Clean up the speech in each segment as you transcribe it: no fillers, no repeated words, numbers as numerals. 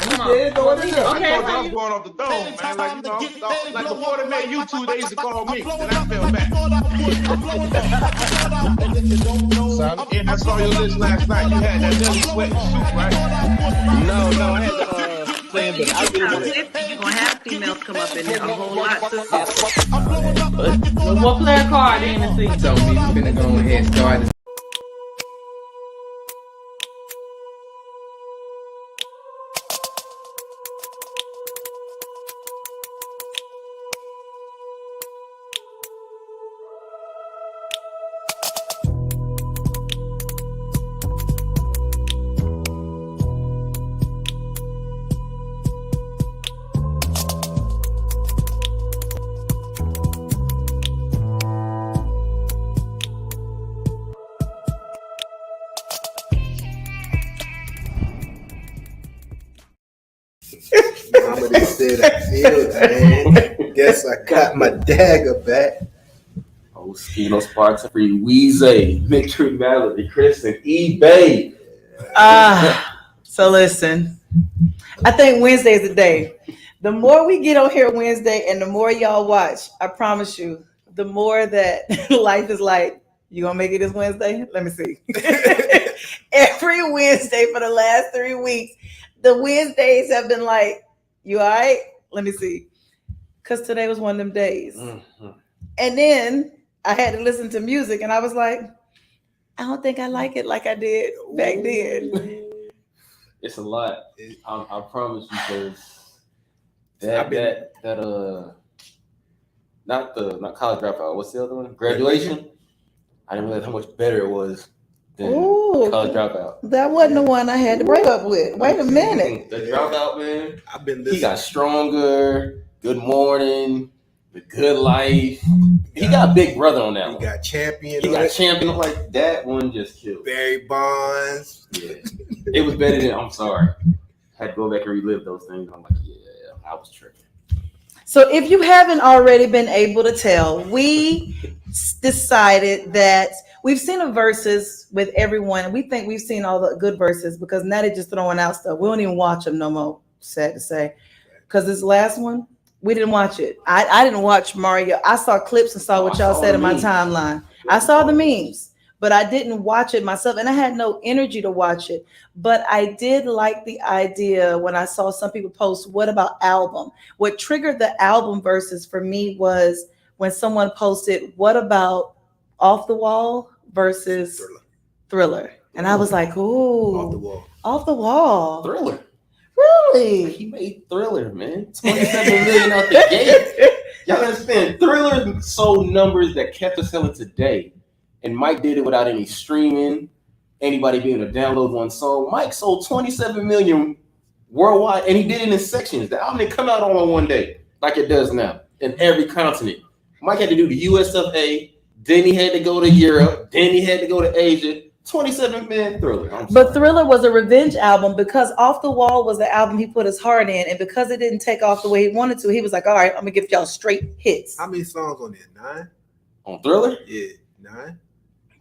Come on. Yeah, throw it in there. Okay. I thought I was going off the dome, man. Like, you know, like before they made YouTube, they used to call me, and I fell back. And I saw your list last night. You had that Nelly Sweat suit, right? No, I had to plan, but I You're gonna have females come up in there a whole lot too. We'll play a card in and see. So we finna go ahead and start this. Mama done said I feel, man. Guess I got my dagger back. Oh, Skino Sparks Free, Weezy, Victory Melody, Chris, and eBay. So listen, I think Wednesday is the day. The more we get on here Wednesday and the more y'all watch, I promise you, the more that life is like, you gonna make it this Wednesday? Let me see. Every Wednesday for the last 3 weeks, the Wednesdays have been like, you all right? Let me see. Because today was one of them days. Mm-hmm. And then I had to listen to music and I was like, I don't think I like it like I did back then. It's a lot. I promise you, because not college dropout. What's the other one? Graduation. I didn't realize how much better it was than college dropout. That wasn't the one I had to break up with. Wait a minute. The dropout, man. I've been listening. He got stronger. Good morning. The good life. He got Big Brother on that He one. got champion. He on got it. champion. Like that one just killed. Barry Bonds. Yeah. It was better than. I'm sorry. Had to go back and relive those things. I'm like, yeah, I was tripping. So if you haven't already been able to tell, we decided that we've seen a verses with everyone. We think we've seen all the good verses because now they're just throwing out stuff. We don't even watch them no more, sad to say. Because this last one, we didn't watch it. I didn't watch Mario. I saw clips and saw what y'all said in my timeline. I saw the memes, but I didn't watch it myself. And I had no energy to watch it. But I did like the idea when I saw some people post, what about album? What triggered the album verses for me was when someone posted, what about Off the Wall versus Thriller? And I was like, ooh. Off the wall. Off the Wall. Thriller. Really? He made Thriller, man. 27 million out the gate. Y'all understand? Thriller sold numbers that kept us selling today. And Mike did it without any streaming, anybody being able to download one song. Mike sold 27 million worldwide, and he did it in sections. The album didn't come out all in one day like it does now in every continent. Mike had to do the US of A, then he had to go to Europe, then he had to go to Asia. 27 million Thriller. But Thriller was a revenge album because Off the Wall was the album he put his heart in, and because it didn't take off the way he wanted to, he was like, all right, I'm gonna give y'all straight hits. How many songs on there? 9? On Thriller? Yeah, 9.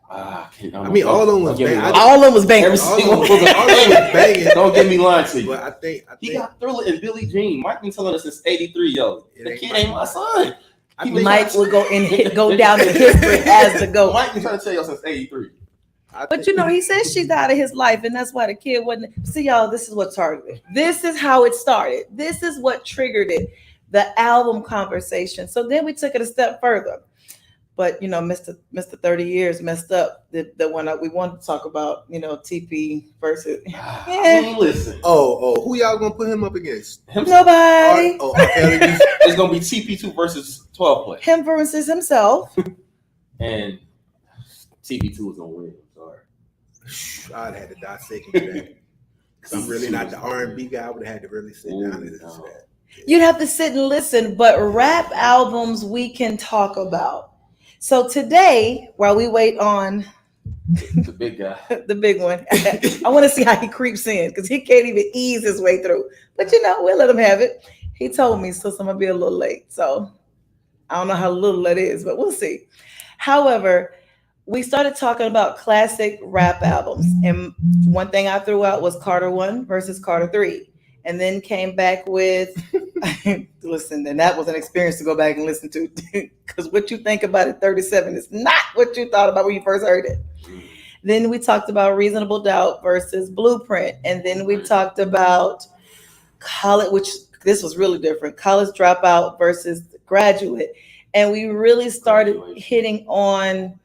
I mean, all of them was banging. All of them was bangers. All of them was banging. Don't get me lying to you. But I think he got Thriller and Billie Jean. Mike been telling us since '83, yo. The kid ain't my son. Mike will go down in history as the GOAT. Mike been trying to tell y'all since '83. But you know, he says she's out of his life, and that's why the kid wasn't. See, y'all, this is what targeted. This is how it started. This is what triggered it, the album conversation. So then we took it a step further. But you know, Mr. 30 Years messed up the one that we wanted to talk about. You know, TP versus. Yeah. Listen. Oh, who y'all gonna put him up against? Nobody. It's gonna be TP2 versus 12 play. Him versus himself. And TP2 was gonna win. I'd had to dissect that because I'm really not the R&B guy. I would have had to really sit down and listen to that. You'd have to sit and listen, but rap albums we can talk about. So today, while we wait on the big guy, the big one, I want to see how he creeps in because he can't even ease his way through. But you know, we'll let him have it. He told me, so I'm gonna be a little late. So I don't know how little that is, but we'll see. However, we started talking about classic rap albums. And one thing I threw out was Carter 1 versus Carter 3. and then came back with listen, and that was an experience to go back and listen to, because what you think about at 37 is not what you thought about when you first heard it. Then we talked about Reasonable Doubt versus Blueprint, and then we talked about college, which this was really different, College Dropout versus Graduate, and we really started hitting on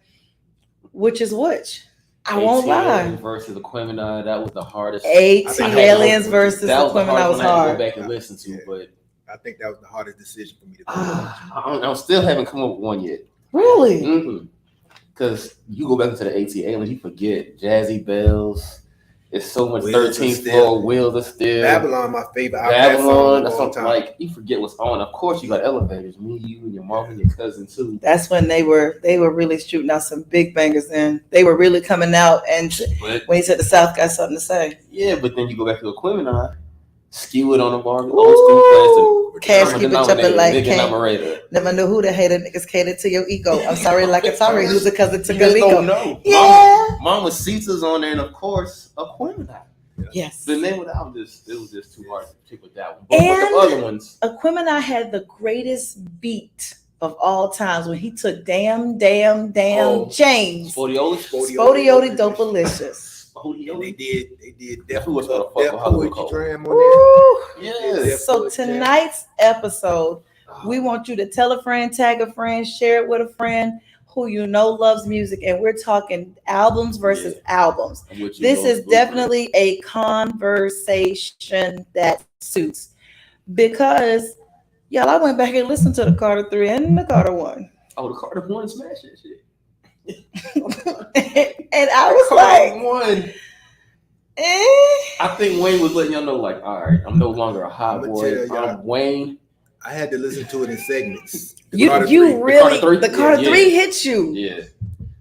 which is which. I won't lie. Versus Aquemini, that was the hardest. AT Aliens versus Aquemini was hard. Go back and listen to, but I think that was the hardest decision for me to. I still haven't come up with one yet. Really? Because you go back into the AT Aliens, you forget Jazzy Bells. It's so much Wheels 13th floor, Wheels of Steel. Babylon, my favorite. Babylon, that's something like you forget what's on. Of course, you got Elevators. Me, you, and your mom and your cousin too. That's when they were really shooting out some big bangers. Then they were really coming out, and when he said the South got something to say. Yeah, but then you go back to Aquemini, Skew It on the bar, Cash keep it jumping like never knew who the hater niggas catered to your ego. I'm sorry, like it's sorry, who's a cousin to Galico. No. Yeah. Mama Sita's on there, and of course, Aquemini. Yes. The name of the album it was just too hard to pick with that one. But the other ones, Aquemini had the greatest beat of all times when he took damn James. Spodioli Dopalicious. And they did Def was gonna fuck Poetry Jam on there. yes. So tonight's episode, we want you to tell a friend, tag a friend, share it with a friend who you know loves music, and we're talking albums versus albums. This is definitely a conversation that suits, because y'all, I went back and listened to the Carter 3 and the Carter 1. Oh, the Carter 1 smashed that shit. And I was like, one. I think Wayne was letting y'all know, like, all right, I'm no longer a hot boy. I'm Wayne. I had to listen to it in segments. The Carter 3 hit you. Yeah.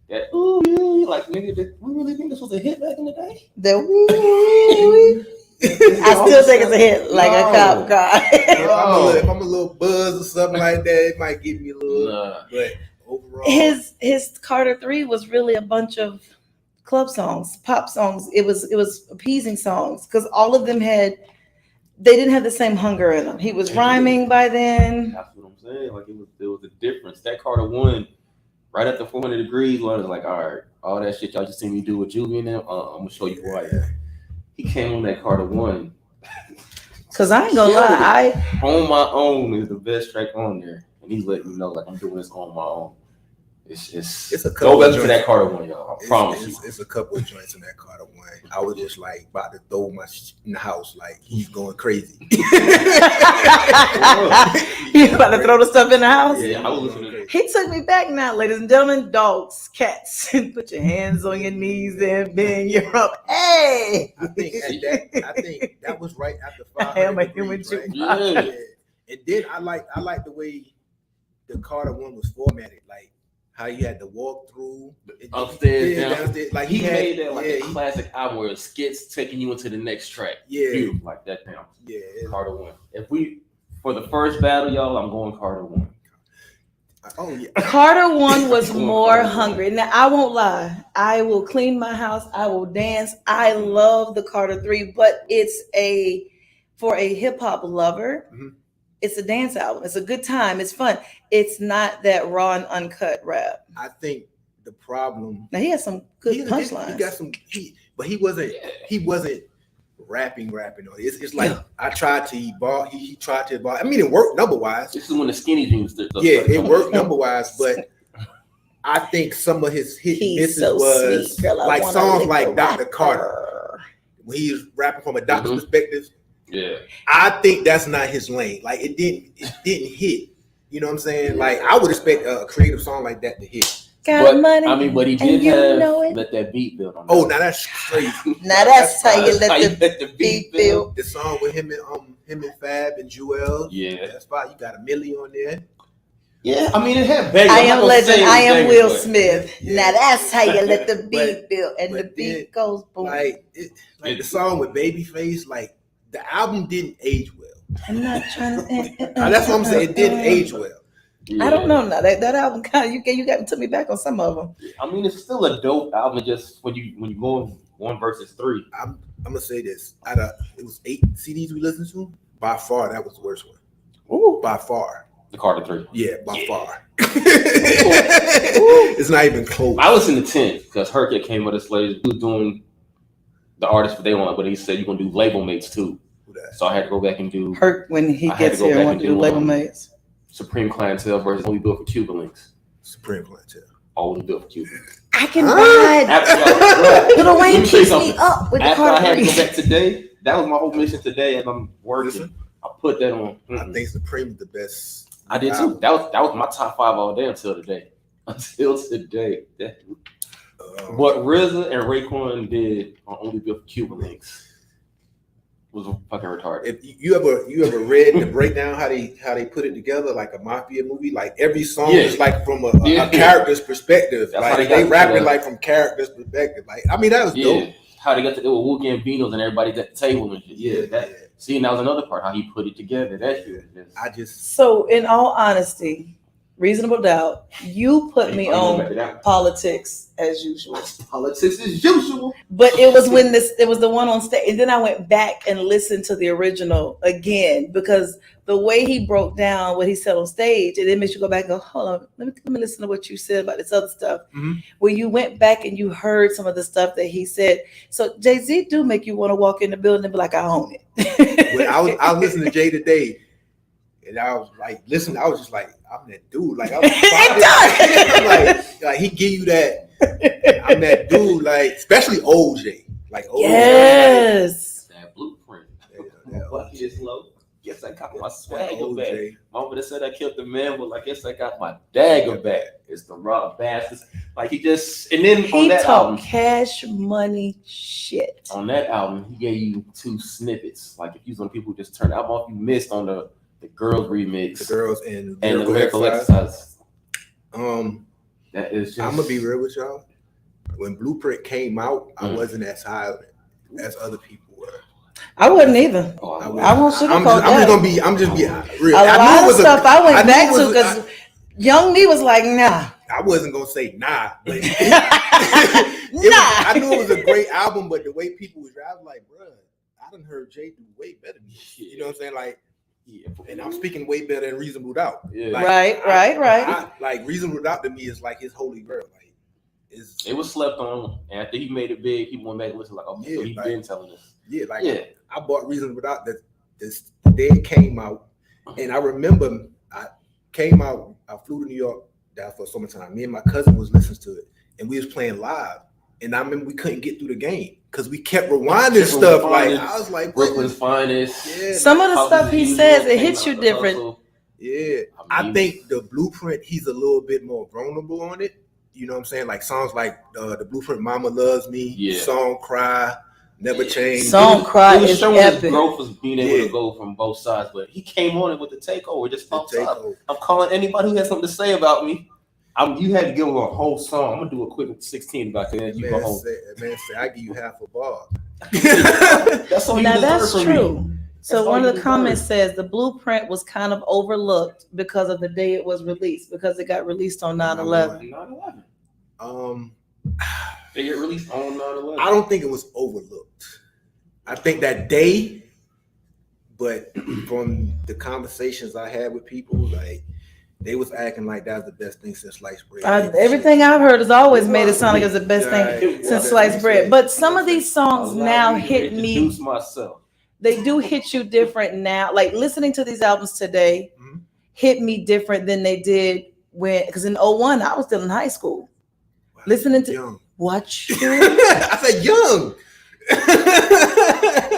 That ooh, like nigga, we really think this was a hit back in the day? I still think it's a hit, like a cop car. If I'm a little buzz or something like that, it might give me a little. But overall, his Carter 3 was really a bunch of club songs, pop songs. It was appeasing songs, because all of them they didn't have the same hunger in them. He was rhyming by then. That's what I'm saying. Like it was a difference. That Carter 1, right after 400 Degrees, one was like, all right, all that shit y'all just seen me do with Juvie and them, I'm gonna show you who I am. He came on that Carter 1. Cause I ain't gonna lie, On My Own is the best track on there, and he's letting you know, like, I'm doing this on my own. It's a couple. Go back to that Carter 1, y'all. I promise you. It's a couple of joints in that Carter 1. I was just like about to throw my in the house, like he's going crazy. You about to throw the stuff in the house? Yeah, I was listening. He took me back now, ladies and gentlemen. Dogs, cats. Put your hands on your knees and bend your up. Hey! I think that was right after 500 I am a Degrees, human too. Yeah. And then I like the way the Carter 1 was formatted, like how you had to walk through upstairs, downstairs. Like he made that like a classic album where skits taking you into the next track. Yeah, beautiful, like that down. Yeah, Carter 1. For the first battle, y'all, I'm going Carter 1. Oh yeah, Carter 1 was more hungry. Now I won't lie. I will clean my house. I will dance. I love the Carter 3, but it's for a hip hop lover. Mm-hmm. It's a dance album. It's a good time. It's fun. It's not that raw and uncut rap. I think the problem. Now he has some good punchlines. He got some. But he wasn't rapping on it. It's like I tried to. He tried to. I mean, it worked number wise. This is when the skinny jeans. It worked number wise, but I think some of his hit misses was sweet, girl, like songs like Dr. Carter, when he was rapping from a doctor's perspective. Yeah, I think that's not his lane. Like it didn't hit. You know what I'm saying? Like I would expect a creative song like that to hit. Got money. I mean, but he did let that beat build on that. Oh, now that's crazy. Now that's how you let the beat build. The song with him and Fab and Jewel. Yeah, that's fine. You got a Millie on there. Yeah, I mean it had bangers. I am legend. I am Will Smith. Yeah. Now that's how you let the beat build, and the beat goes boom. Like the song with Babyface, like. The album didn't age well. I'm not trying to. That's what I'm saying. It didn't age well. Yeah. I don't know now. That album kind of you took me back on some of them. I mean, it's still a dope album. Just when you go 1 versus 3. I'm gonna say this. It was 8 CDs we listened to. By far, that was the worst one. Ooh. By far. The Carter 3. Yeah, by far. It's not even close. I listened to 10 because Herc came with us later. He was doing the artist for they want, but he said you're gonna do label mates too. So I had to go back and do Herc when he gets here and want to do label mates. Supreme Clientele versus Only Built for Cuban Links. Supreme Clientele. Only Built for Cuban. I can ride. Little Wayne keeps me up with the Carter. After I had to go back today, that was my whole mission today as I'm working. I put that on. I think Supreme is the best. I did too. That was my top 5 all day until today. But RZA and Raekwon did on Only Built for Cuban Links was fucking retarded. If you ever read the breakdown how they put it together like a mafia movie, like every song is like from a character's perspective. That's like they rap it like from character's perspective. Like I mean that was dope. How they got the Wu Gambinos and everybody's at the table and shit. See, and that was another part how he put it together. That shit. So in all honesty, Reasonable Doubt, you put me on Politics as usual. Politics as usual. But it was when it was the one on stage, and then I went back and listened to the original again because the way he broke down what he said on stage, and it makes you go back and go, hold on, let me listen to what you said about this other stuff. Mm-hmm. Where you went back and you heard some of the stuff that he said. So Jay-Z do make you want to walk in the building and be like, I own it. Well, I was listening to Jay today. And I was like, listen, I was just like, I'm that dude. Like, I was like he give you that. I'm that dude. Like, especially OJ. Like, OJ. Yes. That blueprint. Bucket is low. Guess I got my swagger back. Mama that said I killed the man, but like, guess I got my dagger back. It's the raw bastards. Like he just, and then on that album, Cash Money shit. On that album, he gave you 2 snippets. Like if you some people just turned out off, you missed on the girls remix, the girls and the lyrical exercise. That is just, I'm gonna be real with y'all. When Blueprint came out, I wasn't as high as other people were. I wasn't either. I won't sugarcoat that. I'm just being real. A lot of stuff I went back to because young me was like, nah. I wasn't gonna say nah. But I knew it was a great album, but the way people was rapping, like, bro, I done heard Jay do way better than this. You know what I'm saying? Like, and I'm speaking way better than Reasonable Doubt. Yeah. Like, right. Like Reasonable Doubt to me is like his holy grail. Like, it was slept on, and after he made it big, people went back and listened like, okay, so he's been telling us. I bought Reasonable Doubt this day it came out, and I remember I flew to New York down for summertime. Me and my cousin was listening to it, and we was playing live. And I remember we couldn't get through the game because we kept rewinding stuff. Like I was like, Brooklyn's Finest. Yeah, some of the stuff he says, it hits you different. Yeah, I think the Blueprint, he's a little bit more vulnerable on it. You know what I'm saying? Like songs like the Blueprint, "Mama Loves Me," song "Cry," "Never Change." Song "Cry" is epic. His growth was being able to go from both sides, but he came on it with the takeover. Just pops up. I'm calling anybody who has something to say about me. You had to give him a whole song. I'm gonna do a quick 16 about that. You go home. Man, say I give you half a bar. That's all now that's true. So one of the comments says the Blueprint was kind of overlooked because of the day it was released, because it got released on 9/11. 9/11. They get released on 9/11. I don't think it was overlooked. I think that day, but from the conversations I had with people, like. They was acting like that was the best thing since sliced bread. Everything I've heard has always made it sound like it's the best thing since sliced bread. But some of these songs now hit me. They do hit you different now. Like listening to these albums today hit me different than they did because in 01 I was still in high school. Wow, listening to young. What? I said young.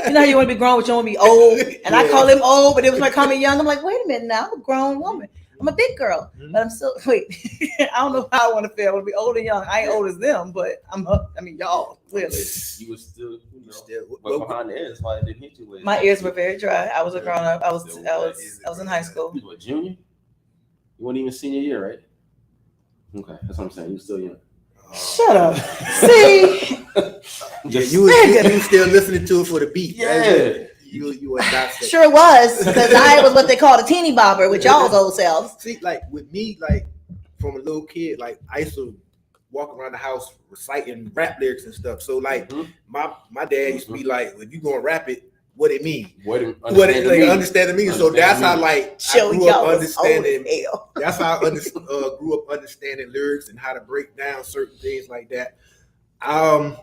You know how you want to be grown, but you want to be old. And I call him old, but it was like call me young. I'm like, wait a minute now, I'm a grown woman. I'm a big girl, but I'm still I don't know how I want to feel. I want to be old and young. I ain't old as them, but y'all clearly. You were still, behind the ears. Why it didn't hit you? My ears were very dry. I was a grown up. I was in high school. You were a junior. You weren't even senior year, right? Okay, that's what I'm saying. You were still young. Shut up. See, you still listening to it for the beat. Yeah. You were not sure was, because I was what they called a teeny bopper with y'all's old selves. See, like with me, like from a little kid, like I used to walk around the house reciting rap lyrics and stuff. So like my dad used to be like, if you gonna rap it, what it mean? What it understand the meaning. So that's how like I grew up understanding. That's how I grew up understanding lyrics and how to break down certain things like that.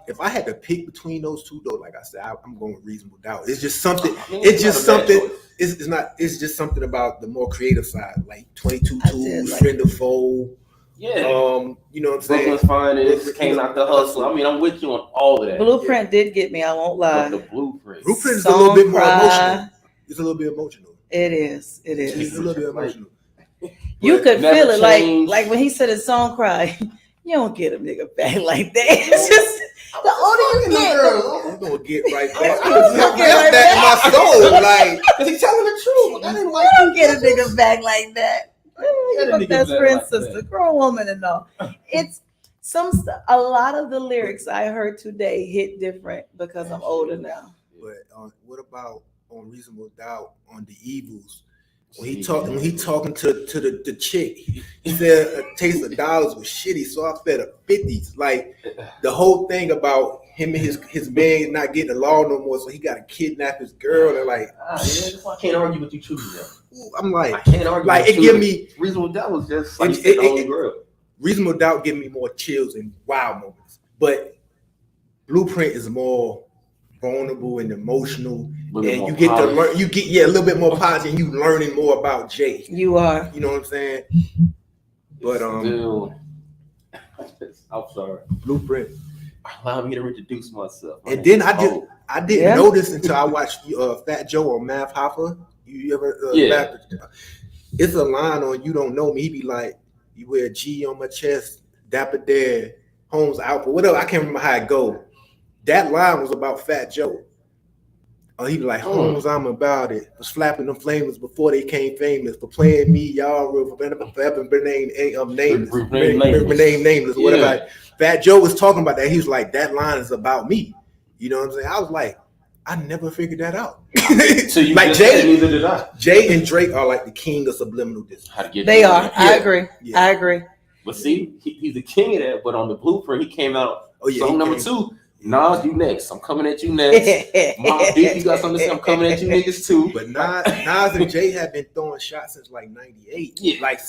If I had to pick between those two, though, like I said, I'm going with Reasonable Doubt. It's just something. It's just something. It's not. It's just something about the more creative side, like 22 Tools, Friend of Foe. Yeah. You know what I'm saying? Brooklyn's Finest, Came Out the Hustle. I mean, I'm with you on all of that. Blueprint did get me. I won't lie. But the Blueprint is a little bit more emotional. It's a little bit emotional. It is. It's a little bit emotional. You could feel it, like when he said his song "Cry." You don't get a nigga back like that. It's just the older you get, I'm gonna get right back. I felt that in my soul, like, cause he's telling the truth. I didn't like. You don't get a nigga back like that. Your best friend, like sister, that. Grown woman, and all. It's some stuff. A lot of the lyrics I heard today hit different because I'm older now. But what about on Reasonable Doubt on the Evils? When he talking to the chick, he said a taste of dollars was shitty, so I fed her 50s. Like the whole thing about him and his man not getting along no more, so he got to kidnap his girl. And like, I can't argue with you truly. I'm like, I can't argue. Like it give me Reasonable Doubt was just like the only girl. Reasonable Doubt give me more chills and wow moments, but Blueprint is more vulnerable and emotional, and you get to learn. You get a little bit more positive, and you learning more about Jay. You are. You know what I'm saying? But still, I'm sorry. Blueprint. Allow me to introduce myself. And then I didn't notice until I watched Fat Joe on Math Hoffa. You ever? It's a line on "You Don't Know Me." He be like, "You wear a G on my chest, Dapper Dad, Holmes out for whatever." I can't remember how it go. That line was about Fat Joe. He be like, Holmes, I'm about it. Was flapping them flamers before they came famous. For playing me, y'all real forever nameless. Whatever. Fat Joe was talking about that. He was like, that line is about me. You know what I'm saying? I was like, I never figured that out. So you like neither did I. Jay and Drake are like the king of subliminal disc. They are. Yeah. I agree. Yeah. I agree. But see, he's the king of that. But on the Blueprint, he came out. Song number 2. Nas, you next. I'm coming at you next. Mom, Deep, you got something to say? I'm coming at you niggas too. But Nas and Jay have been throwing shots since like '98. Yeah, like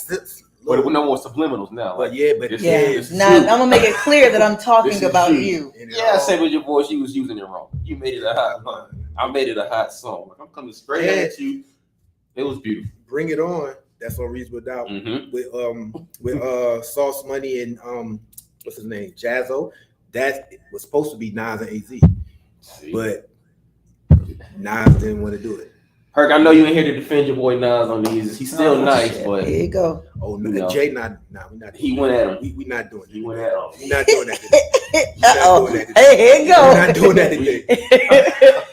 but no more subliminals now. But now I'm gonna make it clear that I'm talking about you. Yeah, I said with your voice, you was using it wrong. You made it a hot. I made it a hot song. Like, I'm coming straight at you. It was beautiful. Bring It On. That's on Reasonable Doubt with Sauce Money and what's his name, Jazzo. That was supposed to be Nas and AZ, but Nas didn't want to do it. Herc, I know you ain't here to defend your boy Nas on these. He's still nice, but here you go. Oh no, Jay, we're not. He went at him. We not doing it. He went at him. We're not doing that today. Hey, here you go. We're not doing that today.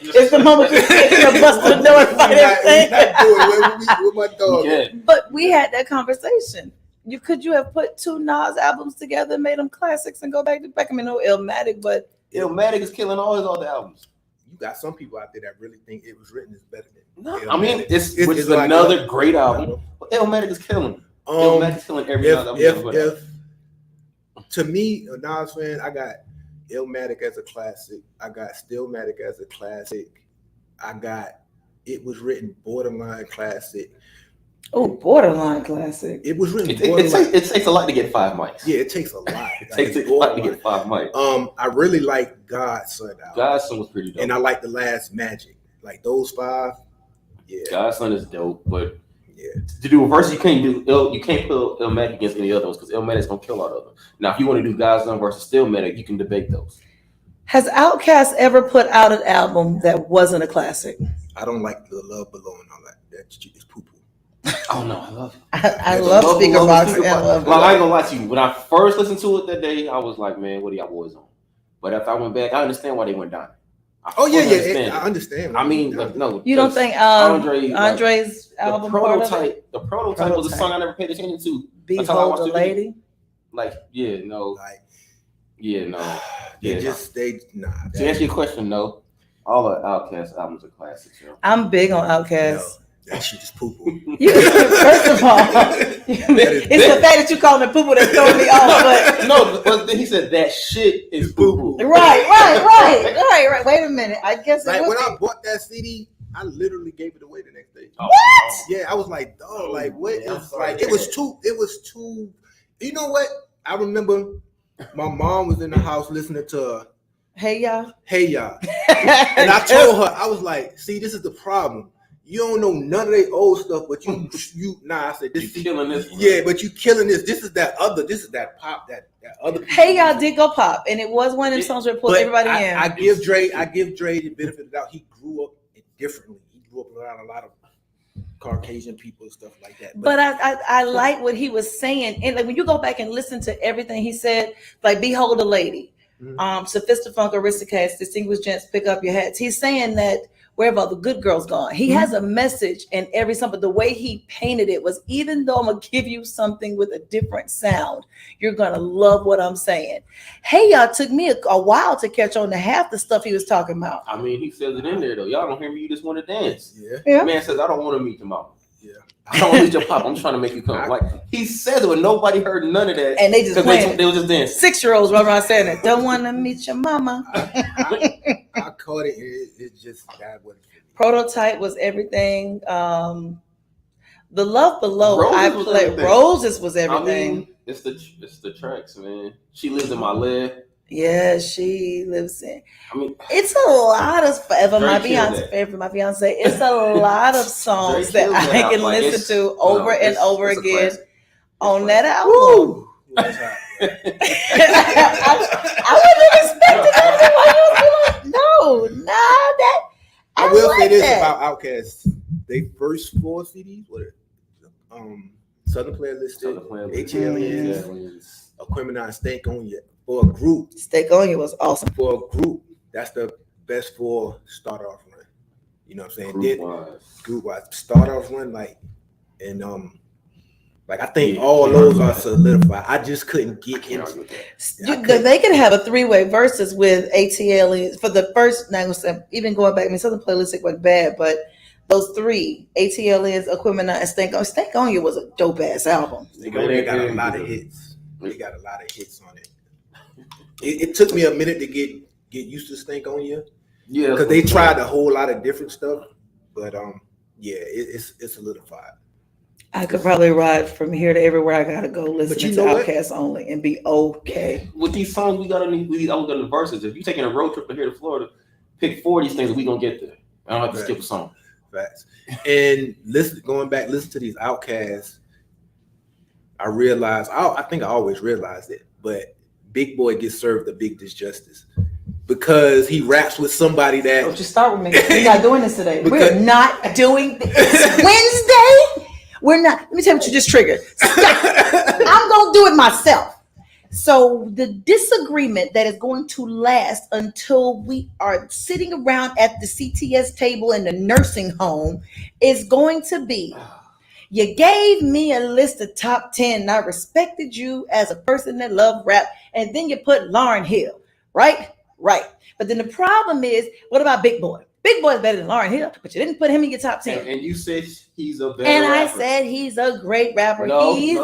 It's the moment you're busting the door and fight everything. With my dog. Yeah. But we had that conversation. Could you have put 2 Nas albums together, made them classics, and go back to back? I mean, no Illmatic, but Illmatic is killing all his other albums. You got some people out there that really think It Was Written is better than. No, I mean it's like another great album. But Illmatic is killing. Illmatic is killing every other album. To me, a Nas fan, I got Illmatic as a classic. I got Stillmatic as a classic. I got It Was Written borderline classic. Oh, borderline classic. It was written. It takes a lot to get 5 mics. Yeah, it takes a lot. It takes a lot to get 5 mics. I really like Godson out. Godson was pretty dope. And I like The Last Magic. Like those 5. Yeah. Godson is dope, but to do a verse, you can't put Illmatic against any other ones because Illmatic's gonna kill all of them. Now, if you want to do Godson versus Stillmatic, you can debate those. Has Outkast ever put out an album that wasn't a classic? I don't like the Love Below and all that. That's poo poo. Oh no, I love it. I love Speaker Box. Well, I ain't gonna lie to you. When I first listened to it that day, I was like, man, what are y'all boys on? But if I went back, I understand why they went down. I understand. I mean, no. You don't think Andre's album the prototype was a song I never paid attention to. Behold the Lady. Like, no. To answer your question, no. All the Outkast albums are classics. I'm big on Outkast. That shit is poo poo. First of all, it's the fact that you call me poo poo that's throwing me off. But but then he said that shit is poo poo. Right. Wait a minute. I guess Like when I bought that CD, I literally gave it away the next day. What? Yeah, I was like, dog, like what? It was like it was too. You know what? I remember my mom was in the house listening to Hey y'all. and I told her, I was like, see, this is the problem. You don't know none of their old stuff, but I said this. You killing this? Yeah, but you killing this. This is that pop that other. Hey y'all did go pop, and it was one of them songs where pulled everybody in. I give Dre the benefit of the doubt. He grew up differently. He grew up around a lot of Caucasian people and stuff like that. But I like what he was saying, and like when you go back and listen to everything he said, like "Behold a Lady," Sophistifunk Aristocrats, Distinguished Gents, Pick Up Your Hats. He's saying that wherever the good girls gone, he has a message in every song. But the way he painted it was, even though I'm gonna give you something with a different sound, you're gonna love what I'm saying. Hey y'all, took me a while to catch on to half the stuff he was talking about. I mean, he says it in there though. Y'all don't hear me. You just want to dance. Yeah. Man says, I don't want to meet your mama. Yeah. I don't want to meet your pop. I'm trying to make you come. Like he says it, but nobody heard none of that. And they just playing. They were just dancing. 6-year-olds running around saying it. Don't want to meet your mama. I caught it. It just that was. Prototype was everything. The Love Below Roses I was played. everything. Roses was everything. I mean, it's the tracks, man. She lives in my leg. Yeah, she lives in. I mean, It's a lot of Forever My Drake killed Beyonce. that. Forever My Beyonce. It's a lot of songs Drake that killed I that can album. Like, listen to over and over it's a again classic. on that album. Woo! I wasn't expecting that. Why you was like, no, that. I will like say this that. about Outkast. They first 4 CDs, what it? Southern Player Listed, Aliens, Aquemini, Stank on You. For a group, Steak on You was awesome. for a group, that's the best 4 start off run. You know what I'm saying? Group wise, start off run and like I think all those are solidified. I just couldn't get into that. They could have a 3-way versus with ATL for the first. Now, even going back, I mean, Southern Playlistic wasn't bad, but those 3 ATLs, Aquemini, and Stank on You was a dope ass album. They got a lot of hits. They got a lot of hits on it. It took me a minute to get used to Stank on You. Yeah, because they tried a whole lot of different stuff, but it's solidified. I could probably ride from here to everywhere I gotta go listening to Outkast only and be okay. With these songs, we got the verses. If you're taking a road trip from here to Florida, pick 4 of these things and we gonna get there. I don't have to skip a song. Facts. And listen to these Outcasts, I realized, I think I always realized it, but Big Boy gets served a big disjustice because he raps with somebody that. Don't you start with me. We're not doing this today. We're not doing this. Wednesday? We're not. Let me tell you what you just triggered. I'm going to do it myself. So the disagreement that is going to last until we are sitting around at the CTS table in the nursing home is going to be, you gave me a list of top 10 and I respected you as a person that loved rap, and then you put Lauryn Hill, right? Right. But then the problem is, what about Big Boy? Big Boy is better than Lauryn Hill, but you didn't put him in your top 10. And you said he's a better and rapper. I said he's a great rapper. No, he's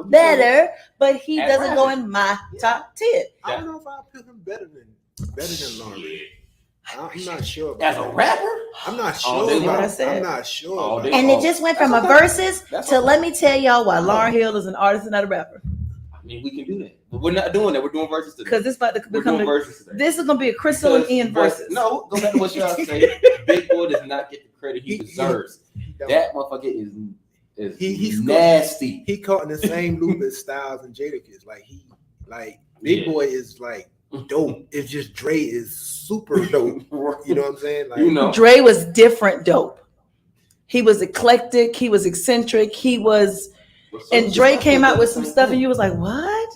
better, but he doesn't go in my top 10. I don't know if I put him better than Lauryn. I'm not sure. As a rapper? I'm not sure. I'm not sure. And it just went from a versus to let me tell y'all why Lauryn Hill is an artist and not a rapper. I mean, we can do that. But we're not doing that. We're doing verses today. Because this about to become this is going to be a Crystal and Ian versus. No, go back to what y'all say. Big Boy does not get the credit he deserves. That motherfucker is he's nasty. He caught in the same loop as Styles and Jadakiss. Big Boy is like dope. It's just Dre is super dope. You know what I'm saying? Like, Dre was different dope. He was eclectic. He was eccentric. He was, and Dre came out with some stuff, and you was like, what?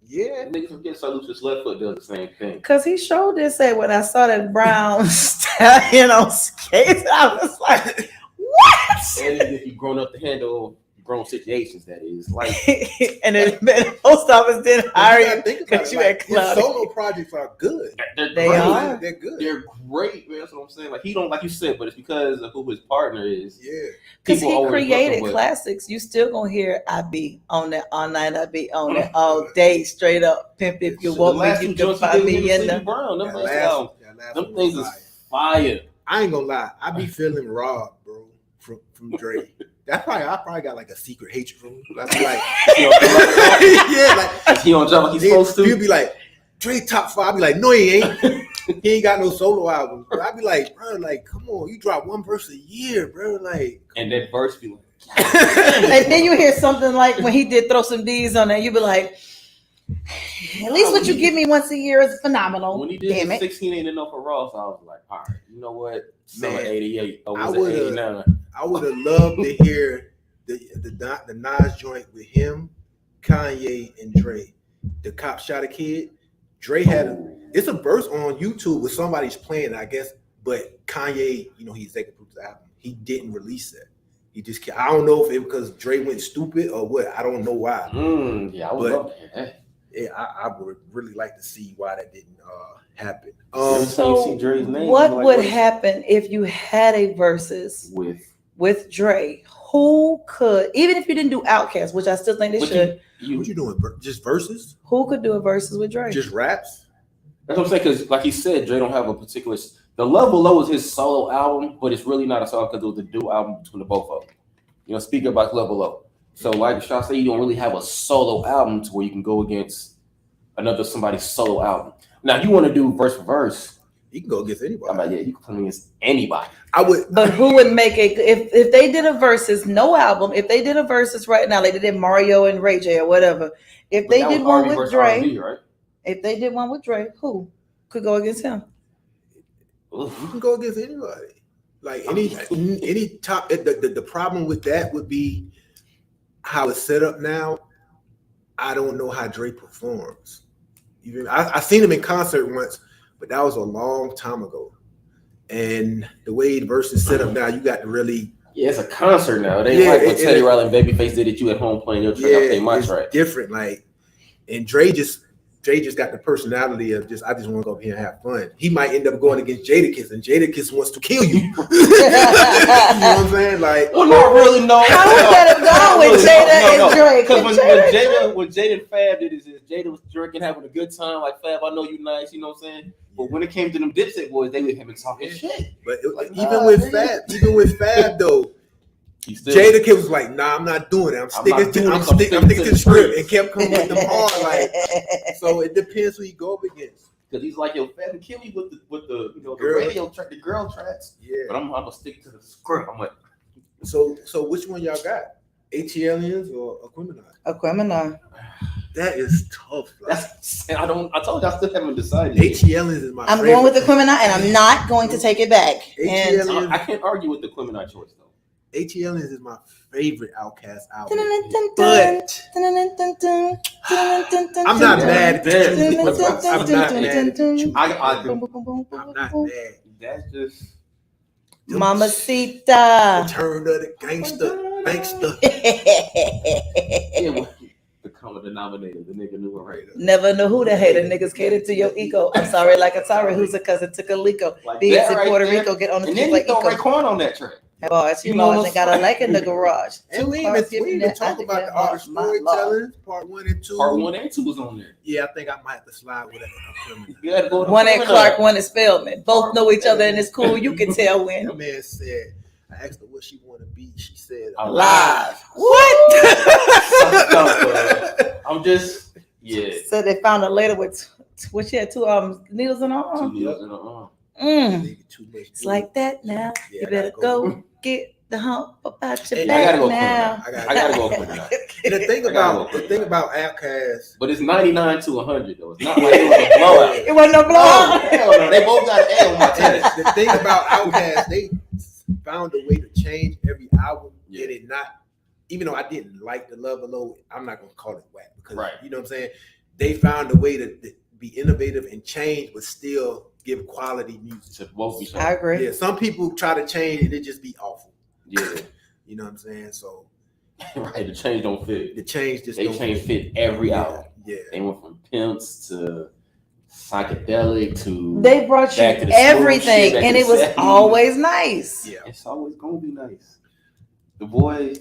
Yeah, niggas forget Saluta's left foot does the same thing. Because he showed this when I saw that brown stallion on skates, I was like, what? And if you've grown up to handle grown situations. That is like, and then the post office didn't hire you Think about because it. you Like, had clout. his solo projects are good. they're They great. are. They're good. They're great, man. That's what I'm saying. Like he don't, like you said, but it's because of who his partner is. Yeah. Because People he always created looking, but- classics. You still gonna hear I be on that all night, I be on that all day, straight up. Pimp, if you The want last me, two you can joints he find did me with in Sleepy the. Brown. Them That things, last them one things was is fire. I ain't gonna lie. I be feeling robbed, bro, from Dre. I probably got like a secret hatred from him. I be like, yeah, like He don't jump like he's supposed he'll to. be like, Dre top 5. I be like, no, he ain't. He ain't got no solo albums. I be like, bro, like, come on, you drop one verse a year, bro. Like, And that verse be like, And then you hear something like when he did throw some D's on there, you be like, at least what you give me once a year is phenomenal. when he did Damn the it. 16 ain't enough for Ross, I was like, all right, you know what? Summer Man, 88. Or I was it would've- 89? I would have loved to hear the Nas joint with him, Kanye, and Dre. The Cop Shot a Kid. Dre had it's a verse on YouTube where somebody's playing, I guess, but Kanye, you know, he executive produced the album. He didn't release it. He just I don't know if it because Dre went stupid or what. I don't know why. Yeah, I would But- love to hear that. Yeah, I would really like to see why that didn't happen. Every time you So see Dre's name, what you're like, would is- happen if you had a versus with Dre? Who could, even if you didn't do Outkast, which I still think they What should, you What you doing? Just verses? who could do a versus with Dre? Just raps? That's what I'm saying, because like he said, Dre don't have a particular. The Love Below is his solo album, but it's really not a song because it was a duo album between the both of them. You know, speaking about Love Below. So like Shaw said, you don't really have a solo album to where you can go against somebody's solo album. Now, if you want to do verse for verse, You can go against anybody. I'm like, yeah, you can play against anybody. I would. But who would make it if they did a versus, no album, if they did a versus right now, like they did Mario and Ray J or whatever, if But they that did was one R&B with versus Dre, R&B, right? if they did one with Dre, who could go against him? You can go against anybody. Like any top. The problem with that would be how it's set up now. I don't know how Drake performs. Even I seen him in concert once, but that was a long time ago. And the way the verse is set up now, you got to really Yeah, it's a concert now. It ain't like when Teddy Riley and Babyface did it. You at home playing your track. I play my it's track. different. Like, and Dre just got the personality of I just want to go up here and have fun. He might end up going against Jadakiss, and Jadakiss wants to kill you. You know what I'm saying? Like, Well, not really. No. How would that have gone with Jada and Drake? Because when Jada and Fab did this, Jada was drinking, having a good time. Like, Fab, I know you nice. You know what I'm saying? But when it came to them Dipset boys, they would have been talking shit. but Like, even with Fab though, Jadakiss was like, "Nah, I'm not doing it. I'm sticking to the script," and kept coming with them hard. Like, so it depends who you go up against. Because he's like, yo, Fab, kill me with the you know the Girl. radio track, the girl tracks. Yeah. But I'm gonna stick to the script. I'm like, So which one y'all got? ATLians or Aquemini? Aquemini. That is tough. Like, I told you I still haven't decided. ATLians is my. I'm favorite. going with Aquemini, and I'm not going to take it back. And ATLians, I can't argue with the Quimini choice though. ATLians is my favorite Outkast album. but I'm not mad at Damn. you. I'm not mad at you. I'm not mad. That's just Mamacita. Return of the gangster. yeah, well, the common denominator. The nigga knew it right. Never know who the hater niggas cater to your ego. I'm sorry, like a sorry who's a cousin to Calico. Like Be that in right Puerto there. Rico, get on the And street then like you throw Eco. Raekwon on that track. Boys, you You know, know they got a lake in the garage. And we Cars even giving talk that about the out art of of my love. storytelling, part 1 and 2. Part 1 and 2 was on there. Yeah, I think I might have to slide with it. You had to go to One at Quimini. Clark, one is Spelman. Both know each other and it's cool. You can tell when. That man said, I asked her what she want to be. She said, Alive. What? I'm just So they found her later with what she had two needles in her Two arm. needles in the arm. Nigga, too much It's like that now. Yeah, You I better gotta go get the hump about your Hey, back I gotta go now. I gotta go Quimini. And the thing I gotta about go. Outkast, But it's 99 to 100 though. It's not like it was a blowout. It wasn't no blowout. Hell no, they both got an A on my test. the thing about Outkast, they found a way to change every album. Yeah. And it not, even though I didn't like the Love Below, I'm not gonna call it whack because Right. you know what I'm saying. They found a way to be innovative and change, but still give quality music. To both be I agree. Yeah, some people try to change and it just be awful. Yeah. You know what I'm saying? So Right, the change don't fit. The change just They don't change fit every Yeah, album. yeah. They went from pimps to psychedelic to They brought you back to the smooth everything, shit, back and to it was 70s. always nice. Yeah. It's always gonna be nice. The boy,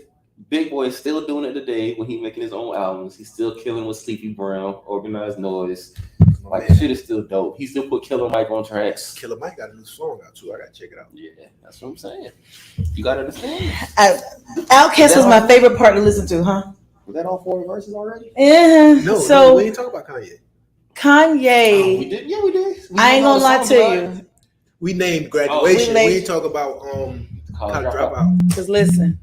Big Boy, is still doing it today when he's making his own albums. He's still killing with Sleepy Brown, Organized Noise. My Like man, shit is still dope. He still put Killer Mike on tracks. Killer Mike got a new song out too. I gotta check it out. Yeah, that's what I'm saying. You gotta understand. Outkast was my favorite part to listen to, huh? Was that all 4 verses already? Yeah. No, So we ain't talking about Kanye. Kanye, Oh, we did. Yeah, we did. I ain't gonna lie to you, We named Graduation. we We ain't talk about College Dropout. because listen,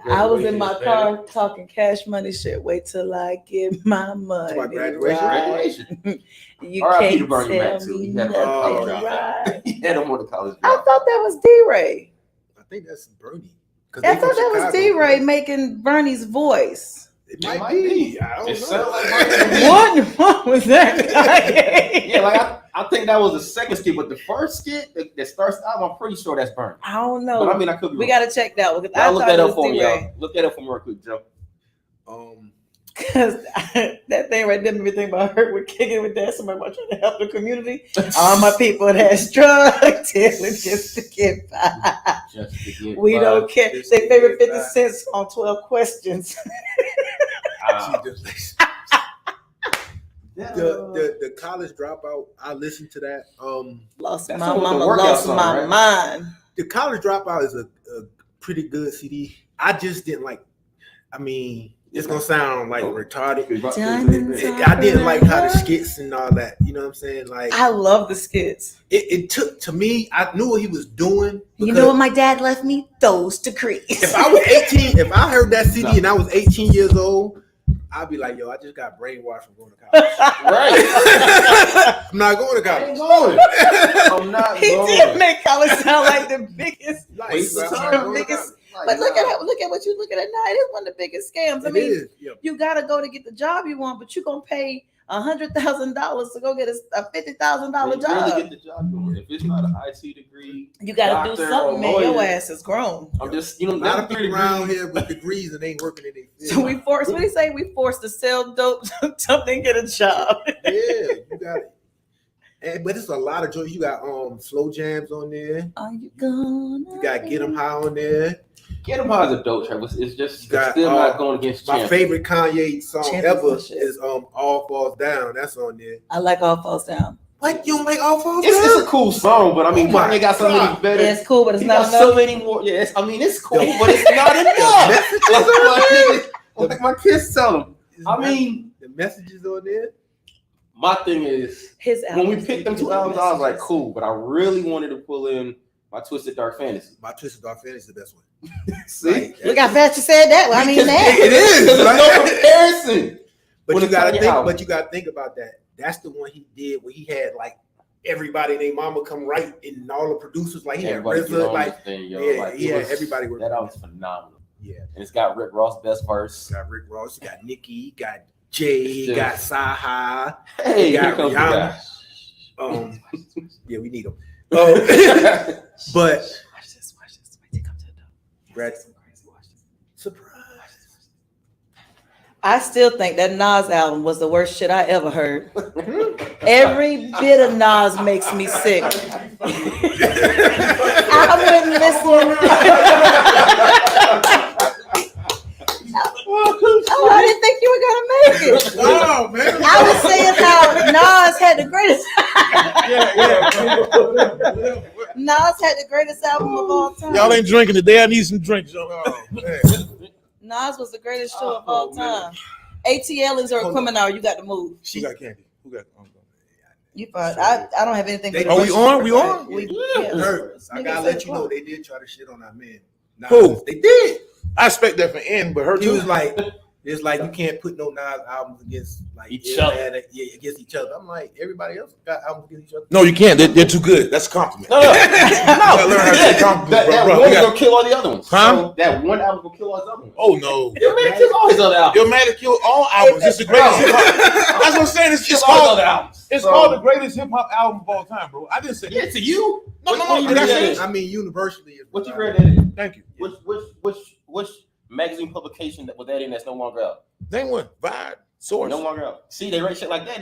I was in my car talking Cash Money shit. Wait till I get my money. Talk about Graduation? Graduation. You R.I.P. can't to Bernie Mac, tell too. me He had nothing, College right? He had him on the College I Dropout. thought that was D-Ray. I think that's Bernie. I thought that was D-Ray making Bernie's voice. It might be. I don't It know. sounds like Bernie. What wrong with that guy? Yeah, like I think that was the second skit, but the first skit that starts the album, I'm pretty sure that's Bernie. I don't know. But I mean, I could be We wrong. gotta check that one. Because I Y'all look thought that it up was for me, D-Ray. y'all. Look that up for me real quick, Joe. Because that thing right there made me think about Hurt with kicking with that. Somebody about trying to help the community. All my people that has drug dealers just to get by. Just to get We by. don't care. Just Their to favorite get 50 by. cents on 12 questions. The College Dropout. I listened to that. Lost That's my the one with the mama, workout lost song, my right? mind. The College Dropout is a pretty good CD. I just didn't like. I mean, it's gonna sound like retarded. I didn't like how the skits and all that. You know what I'm saying? Like I love the skits. it took to me. I knew what he was doing. You know what my dad left me? Those degrees. If I was 18, if I heard that CD and I was 18 years old, I'd be like, yo, I just got brainwashed from going to college. Right. I'm not going to I ain't college. going. I'm not He going. did make college sound like the biggest. Like, Waste of bro, I'm time. not going to Biggest- college. But look at what you looking at now. It is one of the biggest scams. I It mean, is. Yeah. you gotta go to get the job you want, but you're gonna pay $100,000 to go get a $50,000 job. Really get the job going. If it's not an IT degree, You gotta do doctor something, or man. Your lawyer, ass is grown. I'm just, you know, A lot of not people around here with degrees and ain't working in their field. So we forced. What do you say? We forced to sell dope something, get a job. Yeah, you got it. But it's a lot of joy. You got slow jams on there. Are you gonna? You got Get 'Em High on there. Get 'Em High is a dope track. It's just You got, still not going against My Champion. favorite Kanye song Champions ever and shit. is All Falls Down. That's on there. I like All Falls Down. What, you don't like All Falls It's Down? a cool song, but I mean, Oh my Kanye got so many God. better. Yeah, it's cool, but it's He not got enough. so many more. Yes, I mean, it's cool, but it's not enough. Like my kids tell them. I mean, the messages on there. my thing is, His when we albums picked do them two good albums, I was like, messages. cool, but I really wanted to pull in my Twisted Dark Fantasy. My Twisted Dark Fantasy is the best one. See? Like, Look how fast you said that. Well, I mean it that. is. There's Right? no comparison. But When you it's gotta on your think. album. But you gotta think about that. That's the one he did where he had like everybody and their mama come right and all the producers like he Everybody had get RZA, on like this thing, yo. yeah, Like, he it had was- everybody working. That album's phenomenal. Yeah, And it's got Rick Ross' best verse. got Rick Ross, you got Nicki, you got Jay, you Still. got Saha. Hey, You here got comes the Rihanna. guy. Yeah, we need them. Oh. But Watch this. Wait, they come to the door. Brad, surprise. I still think that Nas album was the worst shit I ever heard. Every bit of Nas makes me sick. I wouldn't listen. Oh, I didn't think you were gonna make it. Wow, man. I was saying how Nas had the greatest. Nas had the greatest album of all time. Y'all ain't drinking today. I need some drinks. Y'all. Oh, man. Nas was the greatest show of all time. ATL is or criminal. You got to move. Who got candy? Who got? You fine. I don't have anything. They- Are we on? We on? Hurt. I gotta Niggas let said you know fuck. they did try to shit on our man. Nas. Who? They did. I expect that from N, but her He too. was like, it's like you can't put no Nas albums against like Each other. against each other. I'm like, everybody else got albums against each other. No, you can't. They're too good. That's a compliment. No. You gotta learn how to say compliments, That bro. one We is got- gonna kill all the other ones. Huh? So that one album will kill all the other ones. Oh no. Illmatic kills all his other albums. Illmatic killed all albums. It's the greatest hip hop. That's what I'm saying. It's Kills just all his called. other albums. It's So- called the greatest hip hop album of all time, bro. I didn't say. Yeah, to you. No. What you Did I read say that this? is? I mean, universally. What you read that is? Thank you. Which magazine publication that was that in that's no longer out. Name one. Vibe. Source. No longer out. See, they write shit like that.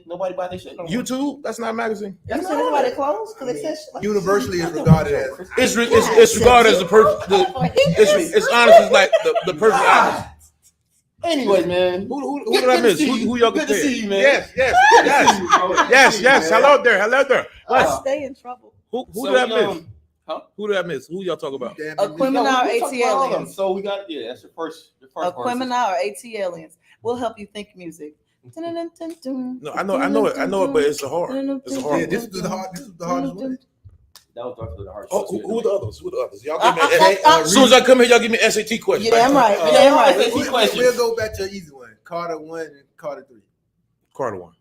Nobody buy their shit. No more. YouTube. That's not a magazine. You said that's why they closed because they said shit like Universally is regarded as It's regarded as the perfect. It's honestly like the perfect opposite. Anyways, man. Who did I miss? Who y'all Good to compare? see you, man. Yes. Hello there. stay in trouble. Who So did I we, miss? Who did I miss? Who y'all talk about? Aquemini or AT aliens? So we got that's your first Aquemini or AT aliens. We'll help you think music. No, I know it, but it's a hard. It's a hard. Yeah, this is the hardest one. That was definitely the hardest. Oh, who are the others? Y'all give me. As soon as I come here, y'all give me SAT questions. Yeah, I'm right. Yeah, I'm right. We'll go back to an easy one. Carter 1 and Carter 3. Carter 1.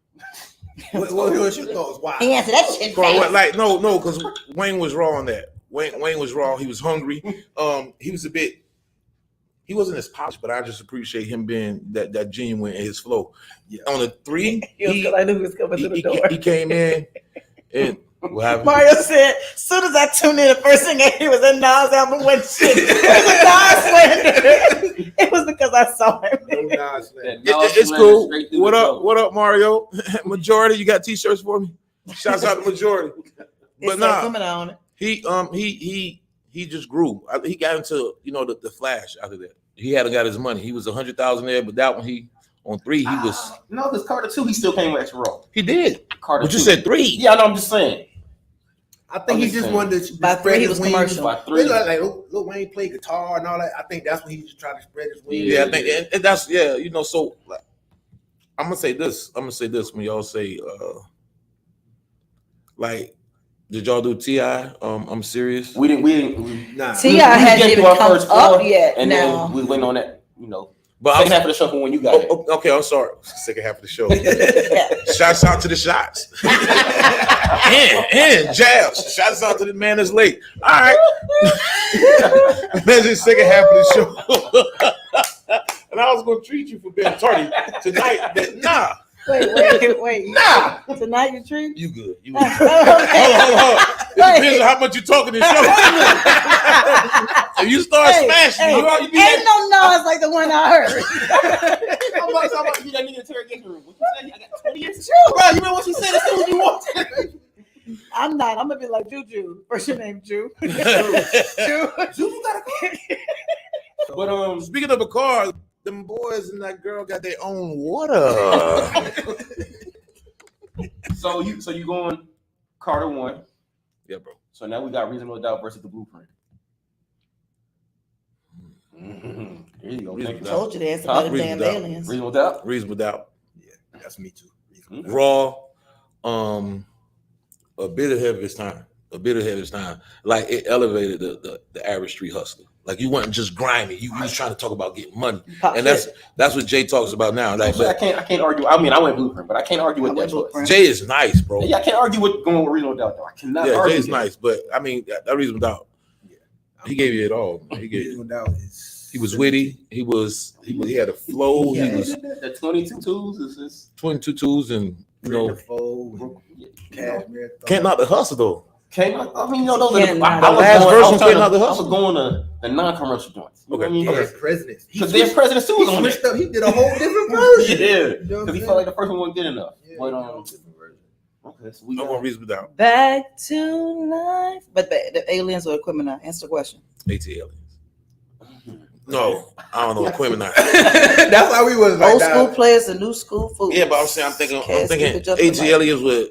What your thoughts? Why? He answered that shit. Carter 1. Like no, because Wayne was raw on that. Wayne was raw. He was hungry. He was a bit. He wasn't as polished, but I just appreciate him being that genuine in his flow. Yeah. On the 3, I knew he was coming to the door. He came in and what happened? Mario said, as soon as I tuned in, the first thing I heard was that Nas album went shit. It was a Nas slander. It was because I saw him. No Nas slander. It's cool. What up, Mario? Majority, you got t-shirts for me? Shouts out to Majority. But nah, he just grew. He got into the flash out of that. He hadn't got his money. He was 100,000 there, but that one on 3 he was. No, because Carter 2 he still came extra raw. He did. Carter. But 2. you said 3. Yeah, no, I'm just saying. I think he just wanted to by 3 he was wings. commercial. By 3, like Lil Wayne played guitar and all that. I think that's when he was trying to spread his wings. Yeah, I think and that's So like, I'm gonna say this when y'all say like. Did y'all do T.I.? I'm serious. We didn't. Nah. T.I. hadn't even come up yet. And now then we went on that, But second half of the show from when you got it. Okay, I'm sorry. Second half of the show. Shouts out to the shots. and jabs. Shouts out to the man that's late. All right. That's the second half of the show. And I was going to treat you for being tardy tonight, but nah. Wait. Nah. Tonight you treat? You good. You Okay. Hold on. It depends on how much you talking this show. If you start smashing, ain't no noise like the one I heard. I'm about to be that nigga interrogation room. What you say? I got 20 years. Bro, you know what she said as soon as you walked in. I'm not. I'm gonna be like Juju. What's your name, Ju? Ju got a car. But speaking of a car, them boys and that girl got their own water. So you going Carter 1. Yeah, bro. So now we got Reasonable Doubt versus the Blueprint. Mm-hmm. There you go. I told you to answer about the damn aliens. Reasonable Doubt. Reasonable Doubt. Yeah, that's me too. Mm-hmm. Raw, a bit ahead of its time. Like it elevated the average street hustler. Like you weren't just grimy. You was trying to talk about getting money, and that's what Jay talks about now. Like, I can't argue. I mean, I went Blueprint, but I can't argue with that choice. Jay is nice, bro. Yeah, I can't argue with going with Reasonable Doubt though. I cannot. Yeah, argue Jay is nice, but I mean that Reasonable Doubt. Yeah, he gave you it all. He gave. He was witty. He had a flow. He was the 22 tools is just 22 tools and can't knock the hustle though. I mean, those are the last version came out the hustle. I was going to the non-commercial joints. Okay. Presidents. Because their presidents too was on it. He did a whole different version. Yeah. Because he felt like the first one wasn't good enough. Yeah, but okay, so we got one Reasonable Doubt. Back to life. But the aliens or Aquemini? Answer the question. AT aliens. No, I don't know Aquemini. That's why we was like old school players and new school food. Yeah, but I'm thinking AT aliens with.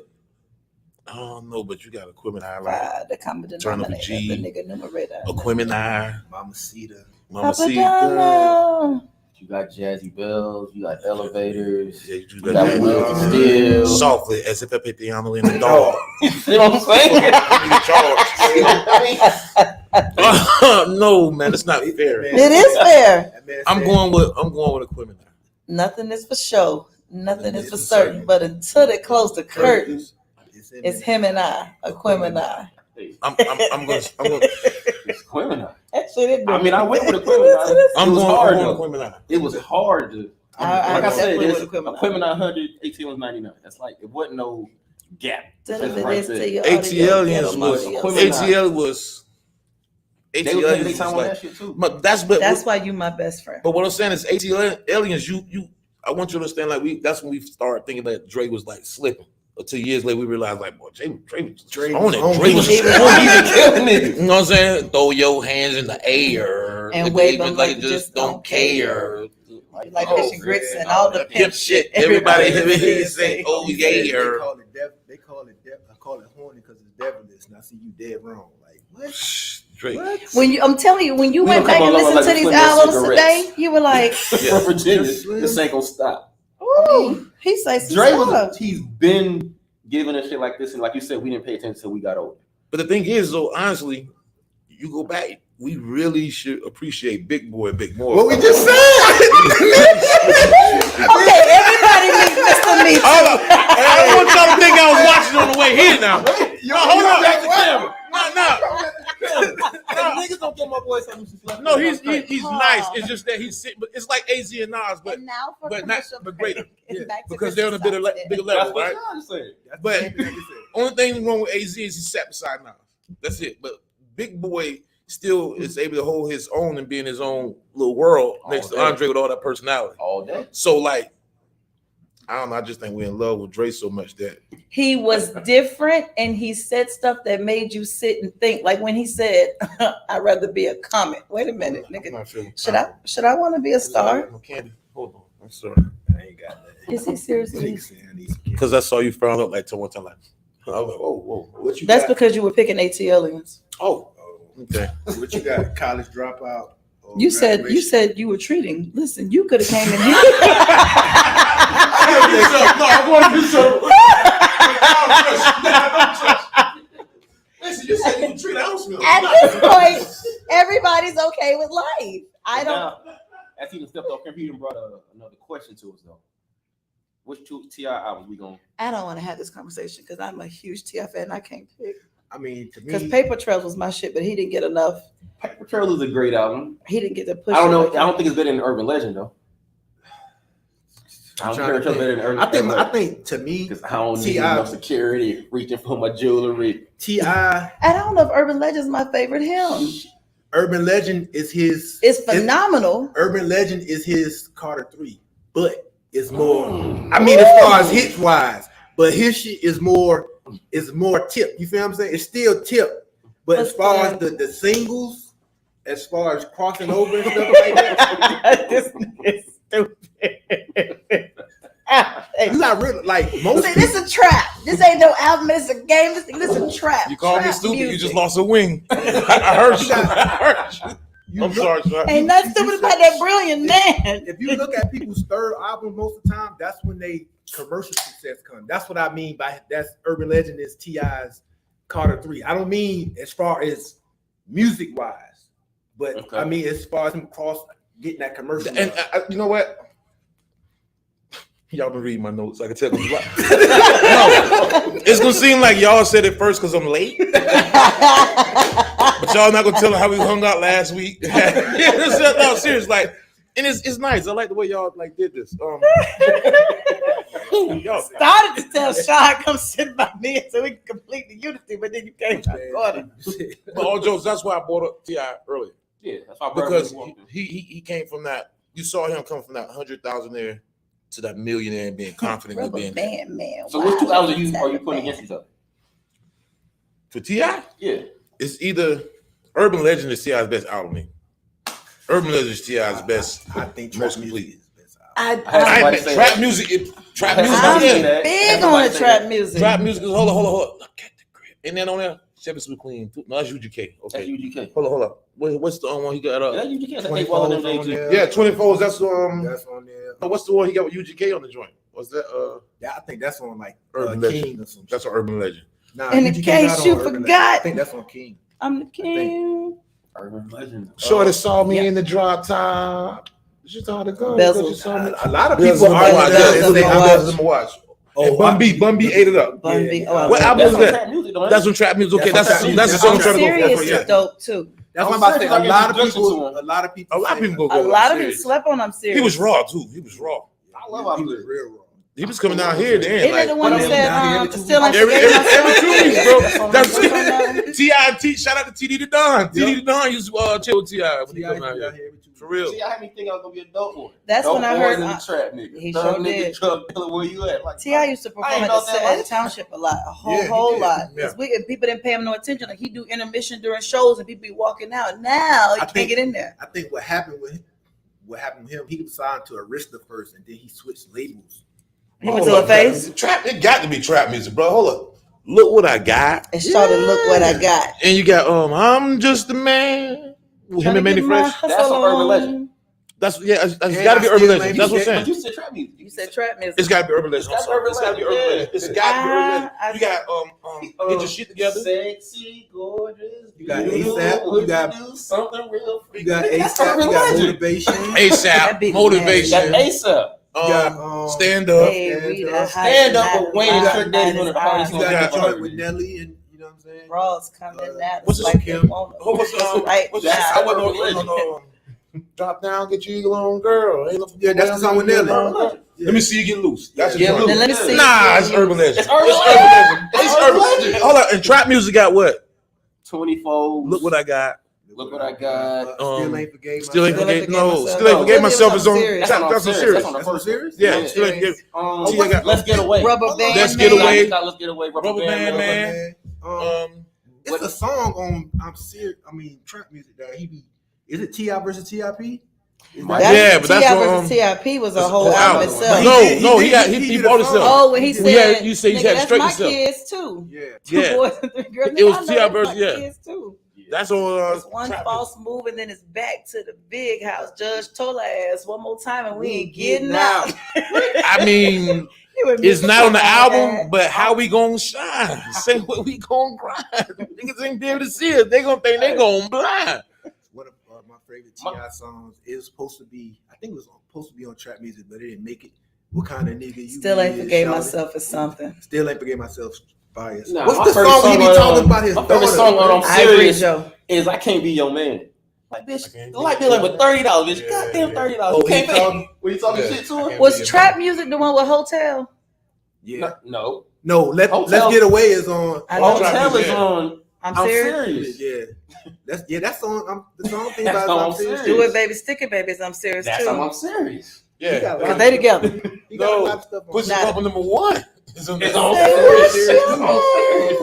I don't know, but you got Aquemini. The common denominator. The nigga numerator. Aquemini. Mamacita. You got Jazzy Bells. You got Elevators. Yeah, you got Wheels of Steel. Softly, as if I put the animal in the dog. You know what I'm saying? No, man, it's not fair. It is fair. I'm going with Aquemini. Nothing is for show. Nothing is for certain. But until they close the curtain, it's him and I, Aquemini. I'm going. It's Aquemini. Actually, I mean, I went with Aquemini. I'm going Aquemini. It was hard to. Like I said, Aquemini 100, AT was 99. That's like it wasn't no gap. ATL was They was taking their time on that shit too. But that's why you my best friend. But what I'm saying is ATL Aliens, I want you to understand, like that's when we started thinking that Dre was like slipping. Or 2 years later, we realized like, boy, Dre was on it. Dre was killing it. You know what I'm saying? Throw your hands in the air and wave them like just don't care. Like fish and grits and all the pimp shit. Everybody say, oh yeah. They call it I call it horny because it's devilish. And I see you dead wrong. Like what? Drake. What? I'm telling you, when you went back and listened to these albums today, you were like, from Virginia, this ain't gonna stop. Ooh, he say some Dre stuff. he's been giving us shit like this, and like you said, we didn't pay attention until we got older. But the thing is, though, honestly, you go back, we really should appreciate Big Boy and Big More. What we just said. Okay, everybody meet Mr. Me Too. Hold up. I don't want y'all to think I was watching on the way here now. Hold on. Niggas don't get my boy something. No, he's nice. It's just that he's sitting, but it's like AZ and Nas, but now for but greater. Yeah. Because they're on a bigger level, right? But That's only thing wrong with AZ is he sat beside Nas. That's it. But Big Boy still is able to hold his own and be in his own little world next to Andre with all that personality. All day. So like, I don't know. I just think we're in love with Dre so much that he was different, and he said stuff that made you sit and think. Like when he said, "I'd rather be a comet." Wait a minute, nigga. Should I want to be a star? No candy. Hold on. I'm sorry. I ain't got that. Is he seriously? Because I saw you frown up like to one time. Like, I was like, whoa. What you That's got? because you were picking ATLians. Oh, okay. What you got? College dropout? You said you were treating. Listen, you could have came in here. No, I want to do something. Listen, you said you treat house milk. At this point, everybody's okay with life. I don't. Now, as he stepped off, he brought another question to us though. Which two T.I. albums we going? I don't want to have this conversation because I'm a huge T.I. fan. And I can't pick. I mean, to me, Because Paper Trails was my shit, but he didn't get enough. Paper Trail is a great album. He didn't get the push. I don't know. I don't think it's better than Urban Legend though. I think to me, because I don't need enough security reaching for my jewelry. I don't know if Urban Legend is my favorite hymn. Urban Legend is his. It's phenomenal. Urban Legend is his Carter 3, but it's more. I mean, as far as hits wise, but his shit is more tip. You feel what I'm saying? It's still tip, but as far as the singles, as far as crossing over and stuff like that, this is stupid. You not really like most. See, this is a trap. This ain't no album. It's a game. This is a trap. You called me Trap stupid. music. You just lost a wing. I heard you. I'm sorry, sir. Ain't nothing stupid about that brilliant man. If you look at people's third album, most of the time, that's when they commercial success comes. That's what I mean by that's Urban Legend is T.I.'s Carter 3. I don't mean as far as music wise, but I mean as far as him getting that commercial. And you know what? Y'all been reading my notes. I can tell. No, it's gonna seem like y'all said it first because I'm late, but y'all not gonna tell her how we hung out last week. No, serious, like, and it's nice. I like the way y'all like did this. Y'all started to tell Sean come sit by me so we can complete the unity, but then you came to order. But all jokes, that's why I brought up T.I. earlier. Yeah, that's why because he came from that. You saw him come from that 100,000 there to that millionaire and being confident with being man. So which two albums are you putting against each other? For T.I.? Yeah. It's either Urban Legend is T.I.'s best album. Urban Legend is T.I.'s best. I think most complete. Trap music. I'm big on the trap music. Trap music is hold on. Look at the grip. And then on there, Chevy Smooth Queen. No, that's UGK. Okay. That's UGK. Hold on. What's the one he got? That's UGK. That's yeah, 24s. That's That's on there. What's the one he got with UGK on the joint? Was that Yeah, I think that's on like Urban King Legend. or something. That's on Urban Legend. Nah, and in case you forgot, I think that's on King. I'm the king. Urban Legend. Shorty saw me in the drop top. She saw the gun. A lot of people are watch. Oh, Bun B ate it up. Bun B. What album is that? That's on trap music. Okay, that's the song I'm trying to go for. Serious is dope too. That's what I'm about to say. A lot of people go. A lot of people slept on. I'm serious. He was raw too. He was raw. I love how he was real raw. He was coming down here then. Isn't it the one that said, still ain't every forgetting 2 weeks, bro. That's That's T.I. and T. Shout out to TD the Don. TD the Don used to chill with T.I. when he come out here. For real. See, I had me think I was gonna be a dope boy. That's dope when I boys heard in the trap, nigga. he Thug sure nigga, did. drug dealer, where you at? Like, T.I. used to perform at the township a lot, a whole lot. Yeah. If people didn't pay him no attention, like he do intermission during shows and people be walking out. Now he can't get in there. I think what happened with him, he was signed to Arista first, and then he switched labels. He went to a face. Trap. It got to be trap music, bro. Hold up. Look what I got. It started. Look what I got. And you got I'm just a man. Him and Manny Fresh. That's an urban legend. That's it's got to be urban legend. That's what I'm saying. You said trap music. You said trap music. It's got to be urban legend. That's urban It's got to be urban legend, legend. It's got to be urban legend. You got get your shit together. Sexy, gorgeous. You got ASAP. You got do something real. You got ASAP. You got motivation. ASAP, motivation. Got ASAP. Stand up. Stand up with Wayne and Trick Daddy on the party. You got a joint with Nelly, and you know what I'm saying. Raw's coming now. What's like this? What's I wasn't on drop down, get you alone, girl. Yeah, that's the song with Nelly. Let me see you get loose. That's Get loose. Let me see. Nah, it's urban legend. It's urban legend. It's urban legend. Hold on, and trap music got what? 24. Look what I got. Look what I got. Still ain't forgave. Still ain't Still ain't forgave. No, forgave still ain't forgave myself. Is on. Serious. That's on serious. That's on serious. Yeah, still ain't forgave. Let's get away. Rubber band. Let's get away. Let's get away. Rubber band, man. It's a song on I'm serious. I mean, trap music that he be. Is it T.I. versus T.I.P.? Yeah, but that's T.I. what, versus T.I.P. was a whole album itself. He bought himself. Oh, when he said, you say you had to straighten yourself. Kids too. Yeah. Two boys and 3 girls. It was T.I. versus kids too. That's on. It's one false move and then it's back to the big house. Judge told her ass one more time and we ain't getting out. I mean, it's not on the album, but how we gonna shine? Say what we gonna grind. Niggas ain't be able to see us. They gonna think they gonna blind. One of my favorite T.I. songs is supposed to be. I think it was supposed to be on trap music, but it didn't make it. What kind of nigga you? Still ain't is, forgave shouting. myself for something. Still ain't forgave myself. Bias. Nah, What's the song he be talking about his my favorite song daughter? on I'm I agree, Serious Joe. is I Can't Be Your Man. Like, bitch, the light bill like with $30, bitch. Yeah, Goddamn $30. yeah. You can't he pay. talking- Were you talking Yeah. shit to her? Was trap music the one with Hotel? Yeah. No. No. Let's Get Away is on. I know. Hotel is Yeah. on I'm I'm serious. Serious. Yeah. That's on. The song thing That's about on I'm serious. Do it, baby. Stick it, baby. I'm serious That's too. I'm Serious. Yeah, Cause they together. He got a lot of stuff on. Push it up on number 1. It's on It's there. on Serious. It's on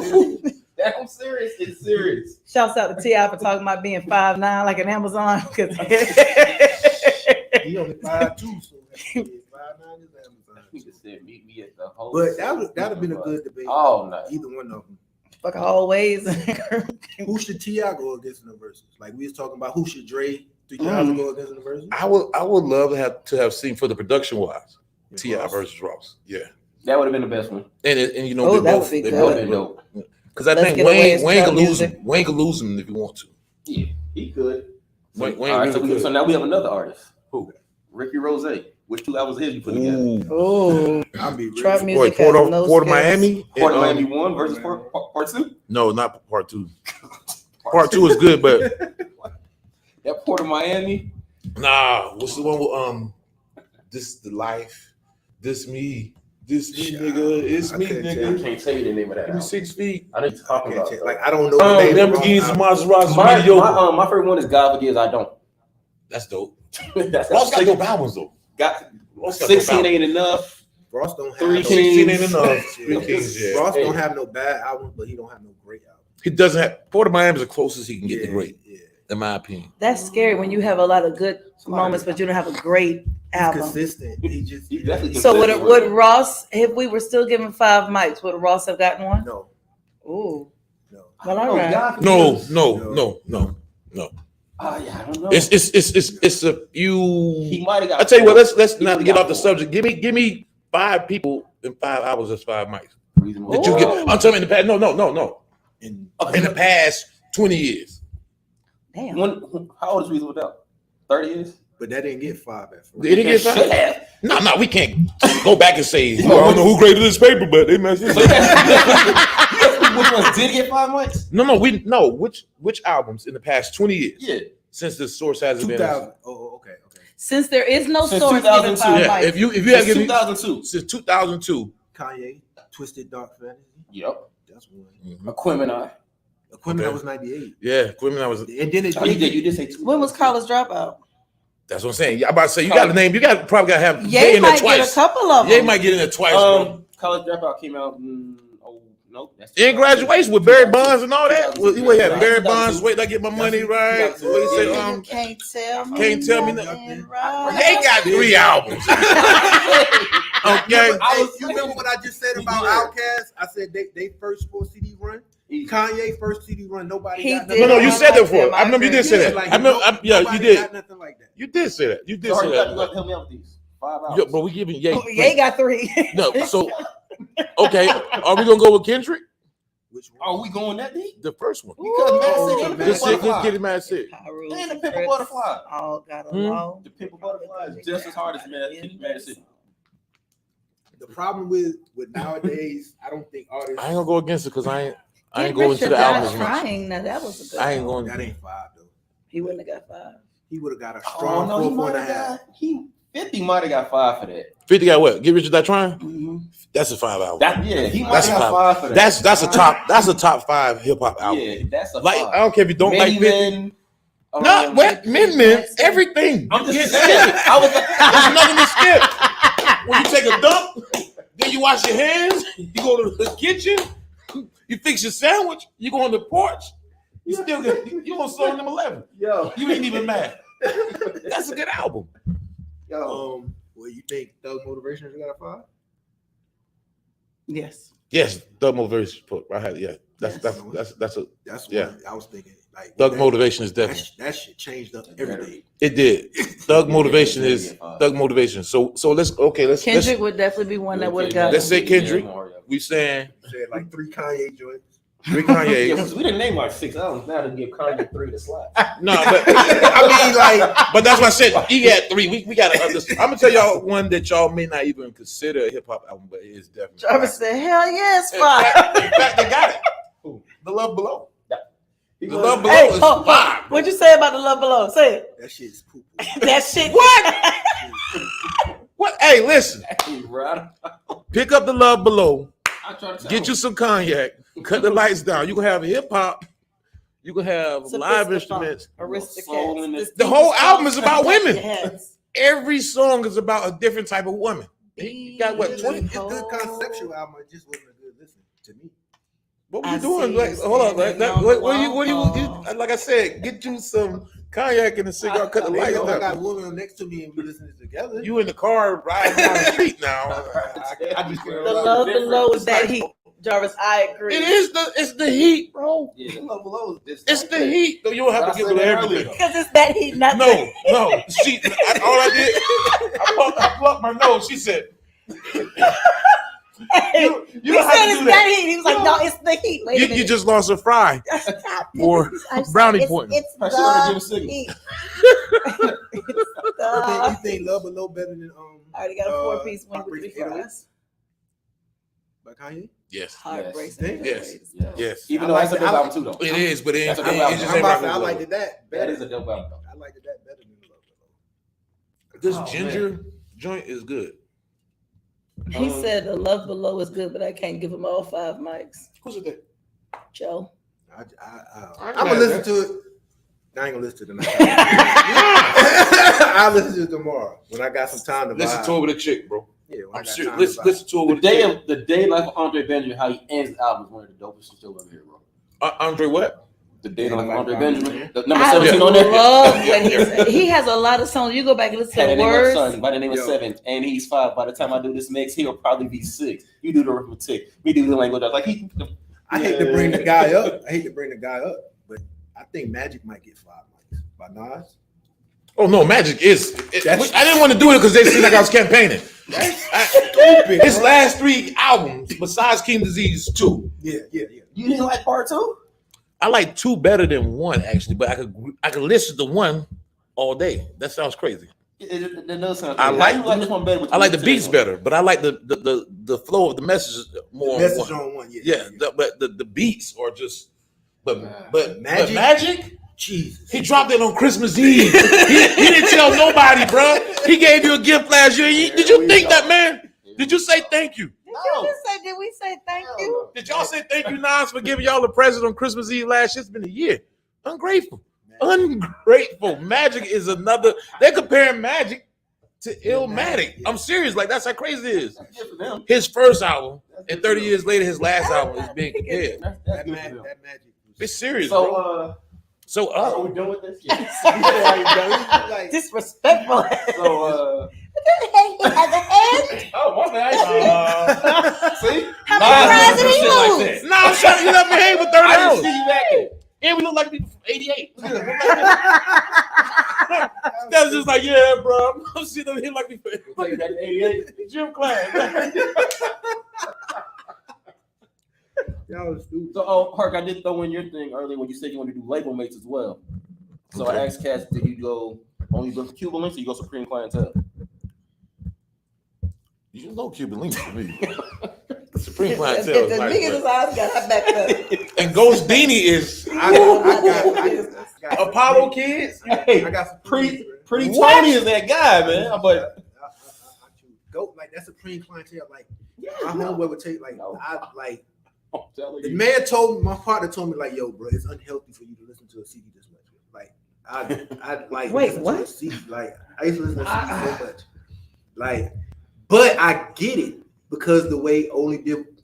Serious. That I'm serious. It's serious. Shouts out to T.I. for talking about being 5'9" like an Amazon. He only 5'2", so 5'9" is Amazon. He just said meet me at the whole. But that'd have been a good debate. Oh no. Either one of them. Fuck always. Who should T.I. go against in the verses? Like we was talking about, who should Dre 3000 go against in the verses? I would love to have seen for the production wise T.I. versus Ross. Yeah, That would have been the best one. and you know Oh, they that both would be they good. both That would have been dope. because I Let's think Get Away is Wayne trap could lose music. him. Wayne could lose him if you want to. Yeah, he could. Wayne All right, really so could. now we have another artist. Who? Ricky Rose. Which 2 albums his you put together? Ooh. Oh, I'll be real. trap Boy, music Port has no of skills. Miami. Port of and, Miami 1 versus part 2? No, not part 2. Part 2 is good, but That Port of Miami. nah. What's the one with this the life, this me, nigga, it's I me, couldn't I nigga. can't tell you the name of that Give me album. 6 feet. I know you're talking about. Like I don't know the name. Lamborghinis and Maseratis, My mediocre. my favorite one is God Forgives I Don't. That's dope. That's Ross got dope albums though. got Ross got dope 16 albums. ain't enough. Ross don't have 3 no, 16 ain't Kings. enough. 3 Kings, yeah. Ross don't have no bad albums, but he don't have no great albums. He doesn't have Port of Miami is the closest he can get to Yeah, great, yeah. in my opinion. That's scary when you have a lot of good moments, but you don't have a great He's album. consistent. He just He definitely So consistent. would Ross, if we were still given 5 mics, would Ross have gotten one? no. Ooh. No. Well, all right. God No, Forgives. no. Yeah, I don't know. It's a few. He might have got. I tell you what, let's He not got get off the 4. subject. Give me 5 people in 5 hours. That's 5 mics Reasonable. that you get. Ooh. I'm telling you, in the past. No. And In the past 20 years. Damn. How old is Reasonable Doubt? 30 years? but that didn't get 5 at first. Did it get Should 5? have. No, we can't go back and say, I don't know who graded this paper, but they messed it up. Which ones did get 5 mics? No. Which albums in the past 20 years Yeah. since the source hasn't been? 2000. Oh, okay. Since there is no Since source giving 2002. 5 Yeah, mics. if you had Since given me 2002. since 2002. Kanye, Twisted Dark Fantasy. Yep. That's one. Aquemini. Equipment Okay. was 98. Yeah, Quimmy, I was. And then it Oh, you did say 2. When was College Dropout? That's what I'm saying. I'm about to say you got the name. You got probably got to have Ye Ye in there might get a twice. couple of Ye them. might get in there twice, bro. College Dropout came out. No, that's In graduation with Barry Bonds and all that. Well, you had Barry Bonds. Wait, till I get my money right. What you say? You can't tell me. Can't tell me nothing. nothing. Right. They got 3 albums. Okay. You remember what I just said about Outkast? I said they first 4 CD run. Kanye first CD run. Nobody He got did. No, nothing. you said that before. I remember you did say that. Like, I remember. Yeah, you nobody did. got nothing like that. You did say that. You did Sorry, say you got to that. help me out with these 5 hours. Yeah, but we giving Ye. Ye got 3. No, so okay. Are we gonna go with Kendrick? Which one? Are we going that deep? The first one. Because Mad City and the Just Pimple get Butterfly. Mad City. And the Pimple Butterfly. All got Hmm? along. The Pimple Butterfly is just as hard as Mad City. The problem with nowadays, I don't think artists. I ain't gonna go against it because I ain't Get going Rich to or the Die albums much. Trying. Now that was a good. I ain't one. going. That ain't 5 though. He wouldn't have got 5. He would have got a Oh strong no, he 4.5. might have got. 50 might have got 5 for that. 50 got what? Get Rich or Die Trying? Mm-hmm. That's a 5 album. He might That's have got 5 for that. That's a top 5 hip hop album. Yeah, that's a Like 5. I don't care if you don't Many like 50. Men. Not what men, everything. I'm You just get saying. skip. I was There's nothing to skip. When you take a dump, then you wash your hands, you go to the kitchen, you fix your sandwich, you go on the porch, you still get you on song number 11. yo. You ain't even mad. That's a good album. Well, you think Thug Motivation got a 5? Yes. Yes, Thug Motivation put I had that's Yes. that's a That's Yeah. what I was thinking. Like Thug that- Motivation is definitely That shit changed up everything. it did. Thug Motivation is Thug Motivation. So let's Kendrick would definitely be one that would have got. let's say Kendrick. We saying Said like 3 Kanye joints. 3 Kanye. Yeah, we didn't name like 6 albums now to give Kanye 3 to slap. No, but I mean, like, but that's what I said. He had 3. We gotta understand. I'm gonna tell y'all one that y'all may not even consider a hip hop album, but it is definitely. Jarvis said, "Hell yes, In 5." fact, they got it. The Love Below. The Love Below Hey, is 5. what'd you say about the Love Below? Say it. that shit's poo. That shit. What? What? Hey, listen. Right? Pick up the Love Below. I try to tell Get you some cognac. Cut the lights down. You can have hip hop. You can have live instruments. Soul in Aristocats. it. The whole album is about women. Yes. Every song is about a different type of woman. He got what, 20? It's a good conceptual album. It just wasn't a good listen to me. What were I you doing? see Like, you hold on. Like, standing on what do the you, wall. like I said, get you some cognac and a cigar, cut the They lights know I down. got a woman next to me and we listening together. You in the car riding down the street now. I just The Love Below is that heat. Jarvis, I agree. It's the heat, bro. Yeah, the Love Below is It's the heat. You don't have to give it everything. Because it's that heat, not No. She, all I did, I plucked my nose. She said, Hey, you he don't have said to it's do that that. heat. He was like, no, it's the heat. Wait a You minute. just lost a fry for brownie point. It's I should have given the signal. heat. You think Love Below better than I already got a 4-piece wing with 3 Heartbreak fries. by Kanye? Yes. Heartbreak. Yes. Yes. Even though that's a dope album too, though. It is, but it That's a it good album. just I'm ain't about to rocking say, I with liked it that better. That is a dope album. I liked it that better than Love Below. This Oh, ginger joint is good. He said the Love Below is good, but I can't give him all 5 mics. Who's it? Joe. I'm gonna listen to it. I ain't gonna listen to it tonight. I'll listen to it tomorrow when I got some time to Listen vibe. to it with a chick, bro. Yeah, when I I'm got serious. time to Listen vibe. to it with The day life of Andre Benjamin, how he ends the album is one of the dopest shit you'll ever hear, bro. Andre what? The day life of Andre Yeah. Benjamin, the number I 17 on there. love when he has a lot of songs. You go back and listen Had to a the name of words. son by the name of 7, and he's 5. By the time I do this mix, he'll probably be 6. You do the arithmetic, we do the language. I was like, I hate to bring the guy up. But I think Magic might get 5 mics by Nas. Oh no, Magic is. That's- I didn't want to do it because they seemed like I was campaigning. That's stupid. His last 3 albums, besides King Disease 2, Yeah. you didn't like part 2? I like 2 better than 1 actually, but I could listen to 1 all day. That sounds crazy. It does sound. I crazy. like- How you like this one better. With I like the two beats ones? better, but I like the flow of the messages more. Message on 1. on 1. Yeah, but the beats are just. But Magic? Magic, Jesus. He dropped it on Christmas Eve. he didn't tell nobody, bro. He gave you a gift last year. Did you think that, man? Did you say thank you? Did we say thank you? Did y'all say thank you, Nas, for giving y'all a present on Christmas Eve last year? It's been a year. Ungrateful. Ungrateful. Magic is another. They're comparing Magic to Illmatic. I'm serious. Like, that's how crazy it is. His first album, and 30 years later, his last album is being compared. That magic. It's serious, So, bro. are we done with this? Like, Disrespectful. So, oh, my bad. See? No, I'm trying to get up and hang for 30 I didn't hours. see you back there. And we look like people from 88. That's just like, yeah, bro. I'm sitting over here like we Take it back to 88. gym class. y'all was stupid. So, Hark, I did throw in your thing earlier when you said you want to do label mates as well. So I asked Cass, did you go only go Cuban Links or you go Supreme Clientele? You know Cuban Links for me. Supreme Clientele The is nice, nigga in his eyes got her back up. and Ghost Dini is I got Apollo Kids. Hey, I got some Pretty What? Tony is that guy, man. But go like that's Supreme Clientele. Like my homeboy would take like No. I like I'm telling the you. man told me, my partner told me like, yo, bro, it's unhealthy for you to listen to a CD this much. Like I like Wait, listen what? to a CD. Like I used to listen to CD so much. Like, but I get it because the way only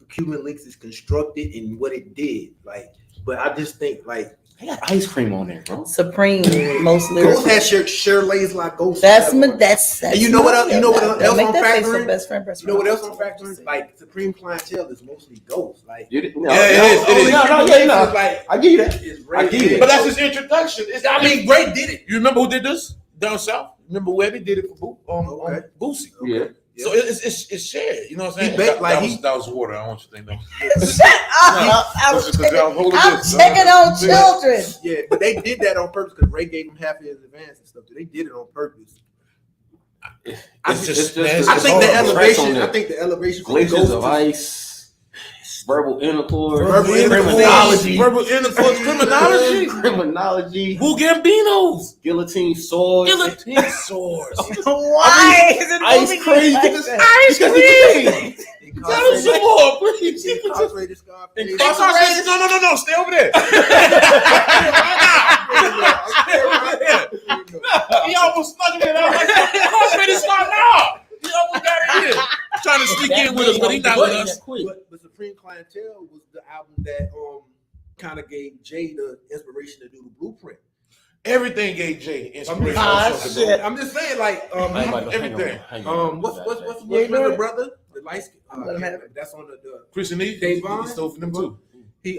Cuban Links is constructed and what it did. Like, but I just think like They got ice cream on there, bro. Supreme mostly. Ghost has Shirley's like Ghost. That's whatever. that's. And you know what else? You know what else Make I'm that face factoring? your best friend. You know what else I'm factoring? Like Supreme Clientele is mostly Ghost. Like No, it is. no. Like I give you that. it's I get it. But that's his introduction. I mean, Ray did it. You remember who did this down south? Remember Webby did it for Okay. Boosie. Yeah. So it's shared. You know what I'm saying? He baked like that was water. I don't want you to think that. Shut up! I'm checking on children. Yeah, but they did that on purpose because Ray gave him half his advance and stuff. So they did it on purpose. I think the elevation. I think the elevation. Glaciers of ice, verbal intercourse, Verbal intercourse. Verbal intercourse, criminology, criminology, Who Gambinos, guillotine swords, guillotine swords. Why is it ice moving cream. like Ice that? cream. Tell them some more, please. Incarcerated Scarface. Incarcerated. No. Stay over there. He almost snuck it in. I was like, incarcerated Scar now. He almost got in here. Trying to sneak in with us, but he's not with us. But Supreme Clientele was the album that kind of gave Jay the inspiration to do the Blueprint. Everything gave Jay inspiration. Shit. I'm just saying, like, everything. what's the brother? The light skin. Let him have it. That's on the Christian Eve, Dave he stole from them too. he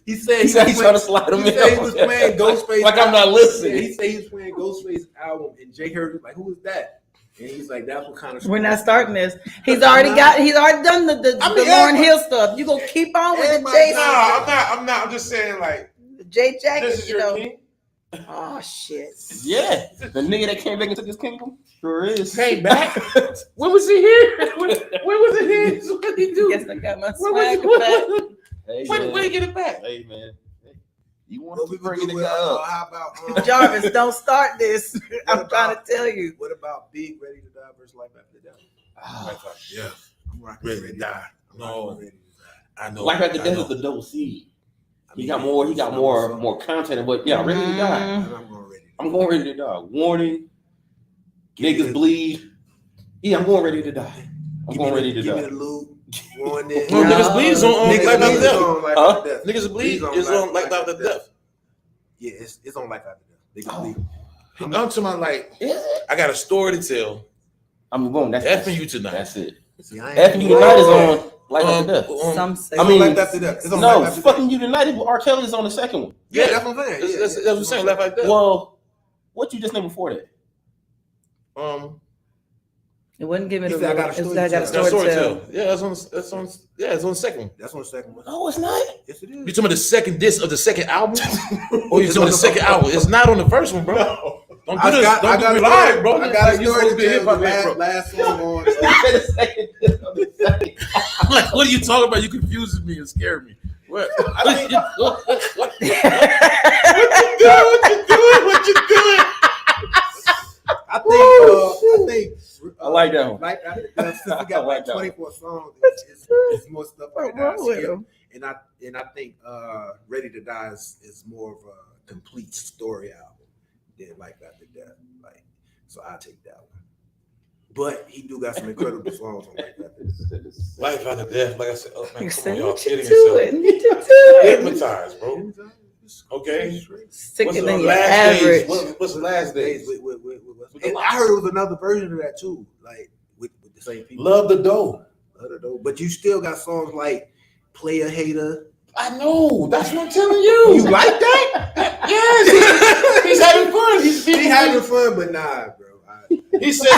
he said He's trying to slide him he in. said he was playing Ghostface. Like I'm not listening. He said he was playing Ghostface album, and Jay heard it like, "Who is that?" And he's like, "That's what kind of." We're not starting this. He's already done the Lauryn Hill stuff. You gonna keep on with the Jay? No, I'm not. I'm just saying, like, Jay this Jacket, is your king. Oh shit! Yeah, the nigga that came back into this kingdom sure is. Came back. When was he here? When was it here? What did he do? Guess I got my When swag was back. Hey, when man. did he get it back? Hey man, you want What to we keep bringing the with, guy up? how about Jarvis, don't start this. I'm about- trying to tell you. What about Big Ready to Die versus Life After Death? Yeah, I'm rocking ready Ready to die. I'm No, rocking Ready to Die. I know. Life After I Death know. is the double C. I He mean, got more content. But yeah, ready to die. and I'm going Ready. I'm going ready to die. Warning, niggas bleed. Yeah, I'm going ready to die. I'm going ready to Give me die. the loot. Warning. No, niggas bleed is on Niggas Life After Bleed is Death. on Life Huh? After Death. Niggas bleed is on Life After Death. Yeah, it's on Life After Death. Niggas Oh. Bleed. I'm to my like. I got a story to tell. I'm going. That's Effing you tonight. That's it. See, I ain't- Effing you tonight is on Life After Death. Some say. I mean, Life After Death. It's on No, Life After fucking Death. you tonight. R. Kelly is on the second one. Yeah, that's what I'm saying. That's what I'm saying. Life After Death. Well, what you just named before that? It wouldn't give it He a. said, I got a It's- story I to got a tell. That's story to tell. storytell. Yeah, it's on the second one. That's on the second one. No, it's not. Yes, it You is. talking about the second disc of the second album? Or you It's talking about on the the second first album? It's not on the first one, bro. Don't do this. Don't do me live, bro. I got a You story supposed to be a to hip tell. hop The man, bro. last song on. I'm like, what are you talking about? You confusing me and scaring me. What? because he got like 24 songs. It's more stuff right now. And I think Ready to Die is more of a complete story album than Life After Death. Like, so I take that one. But he do got some incredible songs on Life After Death. Life After Death, like I said, oh man, come on, y'all You kidding do yourself. it. You do it. Hypnotized, bro. Okay. Sicker than your last average. days? What's the last days? And I heard it was another version of that too, like with the same people. Love the Dough. Love the Dough. But you still got songs like Player Hater. I know. That's what I'm telling you. You like that? Yes. He's having fun. He's having fun, but nah, bro. He said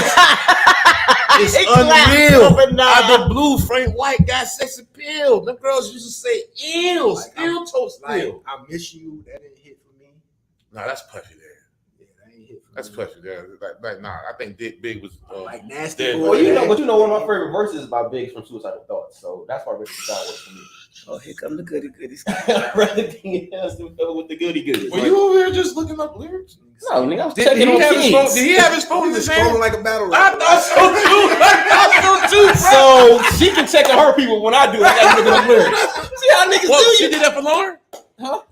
it's unreal. Out the blue, Frank White got sex appeal. Them girls used to say ill, like, still toast like, ill. I Miss You. That didn't hit for me. Nah, that's Puffy there. Yeah, that ain't hit for That's me. Puffy there. Like, nah, I think Big was Like Nasty dead. Boy. Well, you know, one of my favorite verses by Big from Suicidal Thoughts. So that's why Ready to Die was for me. Oh, here come the goody goodies. Rather than else than fill with the goody goodies. Were you over here just looking up lyrics? No, nigga, I was Did checking he on have his Kings. phone? Did he have his phone in He was his hand? scrolling like a battle I rapper. thought so too. I thought so too, bro. So she can check on her people when I do it. I gotta look at the lyrics. See how niggas What, do she you? did that for Lauren? No,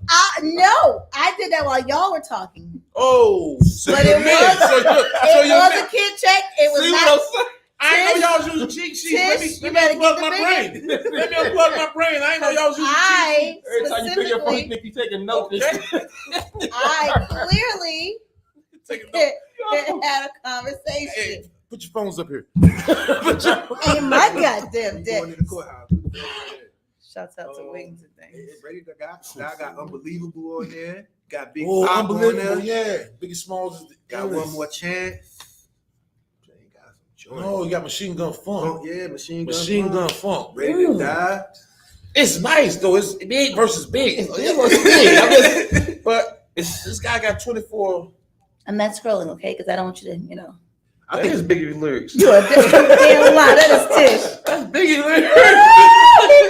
I did that while y'all were talking. Oh, so But you it admit- was- so It you was admit- a kid check. It was See not. what I'm saying? I didn't know y'all was using cheat sheets. Let Tish, me you better unplug get my the brain. Let me unplug my brain. I didn't know y'all was using cheat sheets. I Every time you pick your phone, you specifically, think you taking notes. Okay. I clearly Take a note. had a conversation. Hey, put your phones up here. Ain't my goddamn We dick. going to the courthouse. Shouts out to Wings and things. Ready to got Unbelievable on there. Got Big Oh, Pop on unbelievable. there. Yeah. Biggie Smalls is the Got One More Chance. Got some joints. No, you got Machine Gun Funk. Yeah, Machine Gun Funk. Ready Ooh. to Die. It's nice though. It's big versus big. Big versus big. I guess. But this guy got 24. I'm not scrolling, okay? Because I don't want you to, I think it's Biggie lyrics. You a damn lie. That is Tish. That's Biggie lyrics.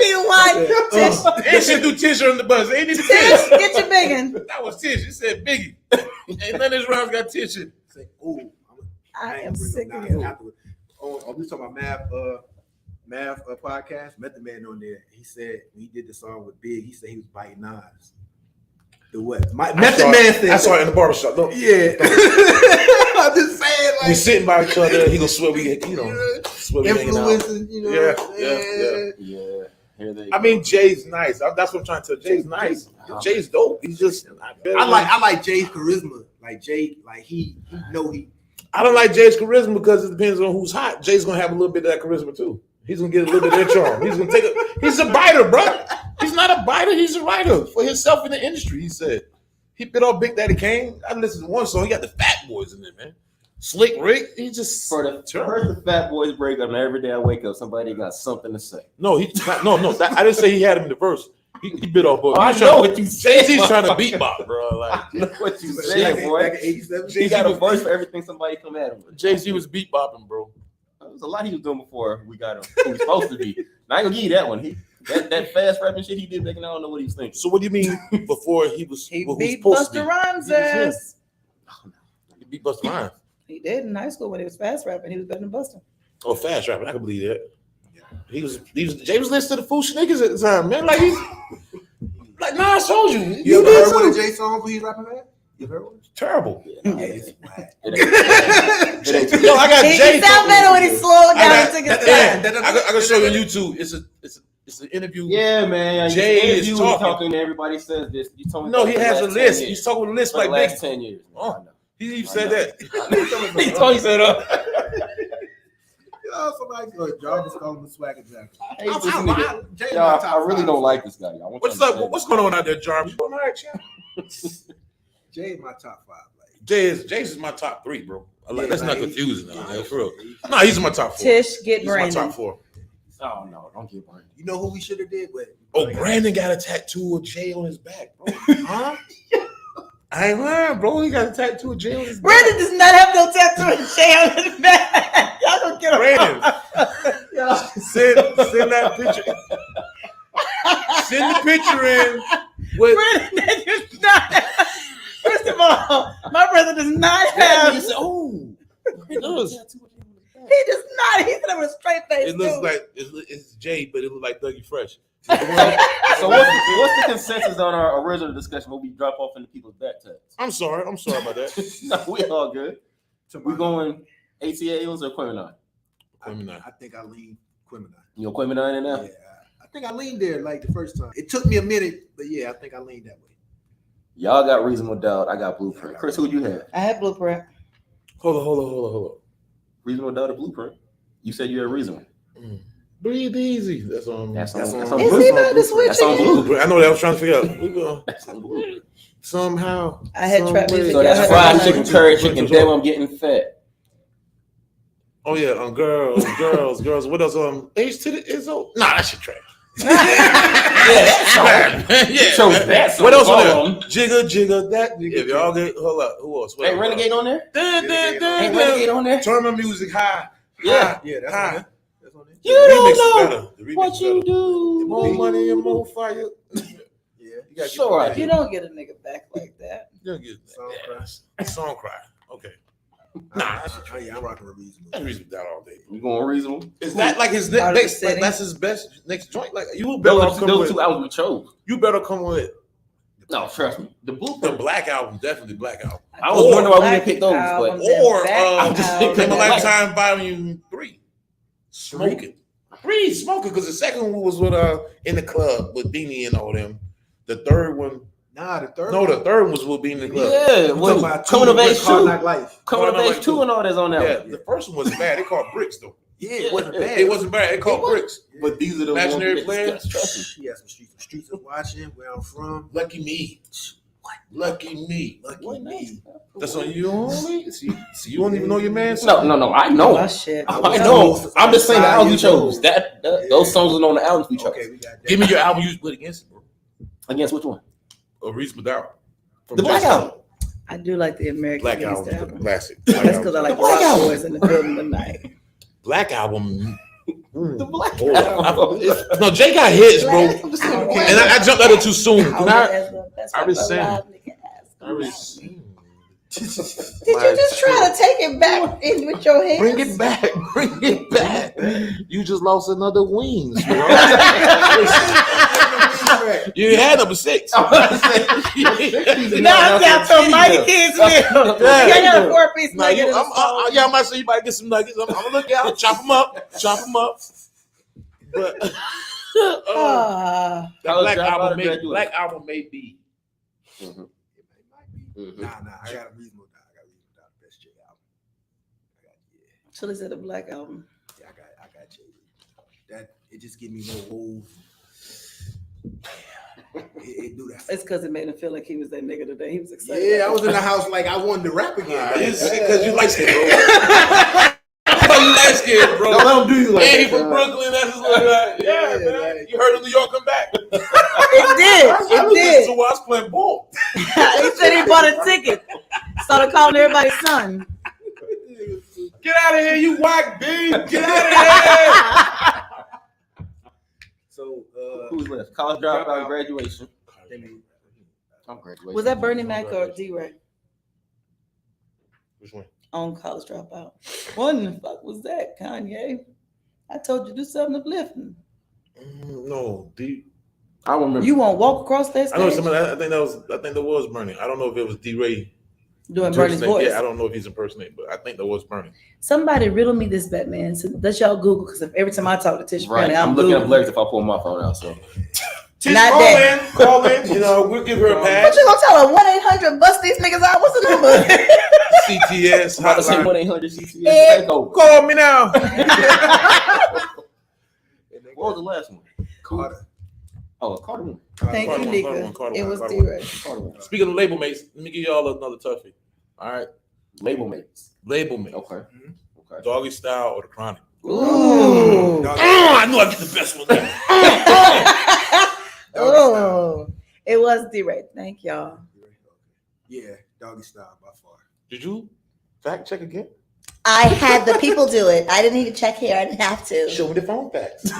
You lie. Tish, They should do Tish on the buzz. Ain't even Tish, Tish. get your biggin. That was Tish. It said Biggie. Ain't none of these rounds got Tish in. Say, ooh, I ain't am bring sick them of down you. afterwards. We talking about math podcast. Met the man on there. He said when he did the song with Big, he said he was biting knives. The what? Method Man said. I saw it in the barbershop. No, Yeah. I'm just saying, we like, sitting by each other. He gonna swear we, swear we hanging out. influencing, Yeah. Yeah. Here they I mean, Jay's nice. That's what I'm trying to tell. Jay's nice. Jay's dope. He's just. I like Jay's charisma. Like Jay, like he know he. I don't like Jay's charisma because it depends on who's hot. Jay's gonna have a little bit of that charisma too. He's gonna get a little bit of that charm. He's gonna take a. He's a biter, bro. He's not a biter. He's a writer for himself in the industry. He said he bit off Big Daddy Kane. I listened to one song. He got the Fat Boys in there, man. Slick Rick. He just For the first the Fat Boys break up, and every day I wake up, somebody got something to say. no. I didn't say he had him in the verse. He bit off. But I know what you said. Jay-Z's trying to beatbox, bro. Like I know what you Back said, boy. in 87. He got a verse for everything somebody come at him with. Jay-Z was beat bopping, bro. There was a lot he was doing before we got him. He was supposed to be. And I ain't gonna give you that one. That fast rapping shit he did back then, I don't know what he was thinking. So what do you mean before he was? He what beat supposed to Busta be? Rhymes' He was him. ass. He beat Busta Rhymes. He did in high school when he was fast rapping. He was better than Busta. Oh, fast rapping. I can believe that. He was Jay was listening to the Foolish Niggas at the time, man. Like he's like, nah, I told you. You ever did heard one too. of Jay's songs when he's rapping that? You ever heard one? Terrible. Yeah, it's whack. It ain't- Yo, I got Jay. He sound better when he slowed down and took his time. I can show you on YouTube. It's an interview. Yeah, man. Jay is you talking. and everybody says this. You told me No, that he for the has a last list. 10 years. He's talking with a list For the like last Big. 10 years. Oh. I know. He said that. He told you said Somebody go Jarvis calling the swagger jacket. I hate this nigga. Y'all, I really don't like this guy. Y'all. What's up? What's going on out there, Jarvis? All right, champ. Jay is my top 5. Like, Jay's is my top 3, bro. Like, that's not like, confusing, though. Like, for real. No, he's in my top 4. Tish, get He's my Brandon. top 4. Oh no, don't get Brandon. you know who we should have did? But Oh, Brandon got a tattoo of Jay on his back, bro. huh? I ain't lying, bro. He got a tattoo of Jay on his back. Brandon does not have no tattoo of Jay on his back. Y'all don't get him. Brandon, send that picture. Send the picture in. With, Brandon does not. First of all, my brother does not have. oh, he does. He does not. He's with a straight face. It J, but it looked like Dougie Fresh. So what's the consensus on our original discussion when we drop off into people's back tests? I'm sorry about that. No, we all good. We going ATAs or Quemini? I think I lean Quemini. You go Quemini in there? Yeah, I think I leaned there like the first time. It took me a minute, but yeah, I think I leaned that way. Y'all got reasonable doubt. I got blueprint. Chris, who you have? I had blueprint. Hold on. Reasonable doubt or blueprint? You said you had reasonable. Breathe easy. That's on. Is he not the switch? That's on blueprint. I know that. I was trying to figure out. We go somehow. I had trap music. So that's fried chicken, curry chicken. Damn, I'm getting fat. Oh yeah, girls. What else? H to the Izzo. Nah, that shit trash. Yeah. So that's what else on there? Jigga, that. If y'all get, hold up. Who else? Ain't Renegade on there? Ain't Renegade on there? Turn my music high. Yeah. That's High. on there. That's on there. You don't know what you do. More money and more fire. Yeah. You gotta Sure. get You don't get a nigga back like that. You don't get Song cry. Song cry. Okay. Nah, I'm rocking with reasonable. I'm reasonable doubt all day. You going reasonable? Is that like his Out of the next? city? Like that's his best next joint. Like you better come Those with. two albums we chose. You better come with No, trust me. The the blueprint. Black album. Definitely Black album. I was wondering why we didn't pick those, but Or just Live thinking a Black. Lifetime Volume 3. Smoking. 3 Smoking because the second one was with in the club with Beanie and all them. The third one. Nah, the third. No, the third one was with Beanie in the club. Yeah, Coming Coming of Age 2. Life. Coming of Age 2 and all that's on Yeah, that. the first one was bad. They called Bricks though. Yeah, it wasn't bad. It wasn't bad. They called Bricks. But these are the Imaginary ones Player? that trust me. He has some streets of watching where I'm from. Lucky me. Lucky me. Lucky me. That's on you only? See, you don't even know your man? No, I know. Oh shit. I know. I'm just saying the album we chose. Those songs are on the albums we chose. Okay, we got that. Give me your album you put against it, bro. Against which one? A Reasonable Doubt. From The Black Jason. album. I do like the American Black Gangsta album. album. Classic. That's because I like the Black Rock album. Boys in the building tonight. Black album. The Black Hold up. album. No, Jay got hits, bro. Black- And I jumped at it too soon. That's I what was the saying. live nigga asked. I was Did you just try to take it back in with your hands? Bring it back. Bring it back. You just lost another wings, bro. You had number 6. Now I'm down to Mighty Kids meal. Yeah. I got a 4-piece Nah, nugget. I might say you might get some nuggets. I'm gonna look out, chop them up. But Ah, the Black album may be. Mhm. Nah, I got a reasonable doubt. Best J album. so they said the Black album. Yeah, I got J. That it just give me no holes. It do that. It's because it made him feel like he was that nigga today. He was excited. Yeah, I was in the house like I wanted to rap again. Because you like skin, bro. You like skin, bro. Don't let him do you like And he that. from Brooklyn. That's his little guy. Yeah, man. like- You heard of New York come back. It did. I It was did. to watch playing ball. He said he bought a ticket. Started calling everybody's son. Get out of here, you whack B. Get out of here. So Who's left? College dropout, graduation. I'm graduating. Was that Bernie Mac or D-Ray Which one? on College Dropout? What in the fuck was that, Kanye? I told you to do something uplifting. No, D. I remember. You won't walk across that I know stage somebody. I think that was Bernie. I don't know if it was D-Ray. doing Bernie's voice. Yeah, I don't know if he's impersonating, but I think that was Bernie. Somebody riddle me this, Batman. So that's y'all Google, because every time I talk to Tish Right. Penny, I'm I'm looking up Googling. lyrics if I pull my phone out. So Tish, Not call that. Call in. You know, we'll give her a What pass. you gonna tell her? 1-800 bust these niggas out. What's the number? CTS I'm about to say hotline. 1-800 CTS. Takeover. Call me now. What was the last one? Carter. Oh, Carter one. Thank Carter you, one, Nika. Carter It one, was Carter D-Ray. Carter one. Speaking of label mates, let me give y'all another toughie. All right, Label mates. label mates. Okay. Okay. Doggy Style or the Chronic. Ooh. I knew I'd get the best one. Oh, it was D-Ray. Thank y'all. Yeah, Doggy Style by far. Did you fact check again? I had the people do it. I didn't need to check here. I didn't have to. Show me the phone facts.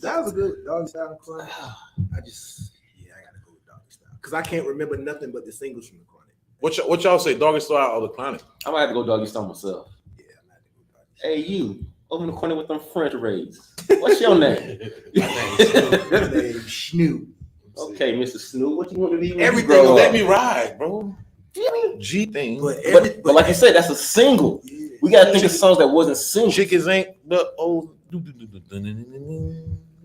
That was a good Doggy Style and Chronic. I gotta go with Doggy Style because I can't remember nothing but the singles from the Chronic. What y'all say, Doggy Style or the Chronic? I might have to go doggy style myself. Yeah, I'm not gonna go with Doggy Style. Hey, you. over in the corner with them French braids. What's your name? My name's Snoop. Okay, Mr. Snoop, what you want to be? Everything let me ride, bro. G thing. But like you said, that's a single. Yeah. We gotta think of songs that wasn't singles. Chickens ain't the old.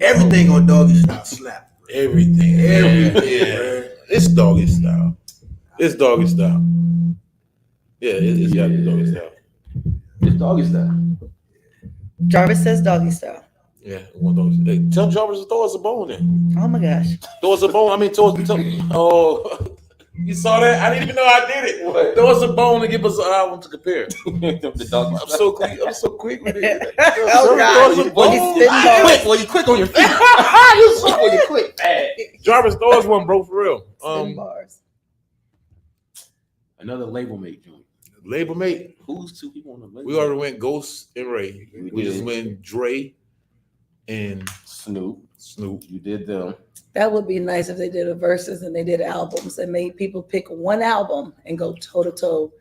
Everything on Doggy Style slap. Everything. Everything. It's Doggy Style. It's Doggy Style. Yeah, it's got Doggy Style. It's Doggy Style. Jarvis says doggy style. Yeah, one Doggy Style. Hey, tell Jarvis to throw us a bone then. Oh my gosh. Throw us a bone. I mean, oh, you saw that? I didn't even know I did it. What? Throw us a bone and give us an album to compare. The Doggy I'm so quick. I'm so quick with it. Oh, God. Throw us a Well, he's bone. spitting bars. Well, you quick on your feet. You quick. Jarvis, throw us one, bro, for real. Spin bars. Another label mate joint. Label mate. Who's two people on the label? We already went Ghost and Ray. We just went Dre and Snoop. You did them. That would be nice if they did a verses and they did albums and made people pick one album and go toe to toe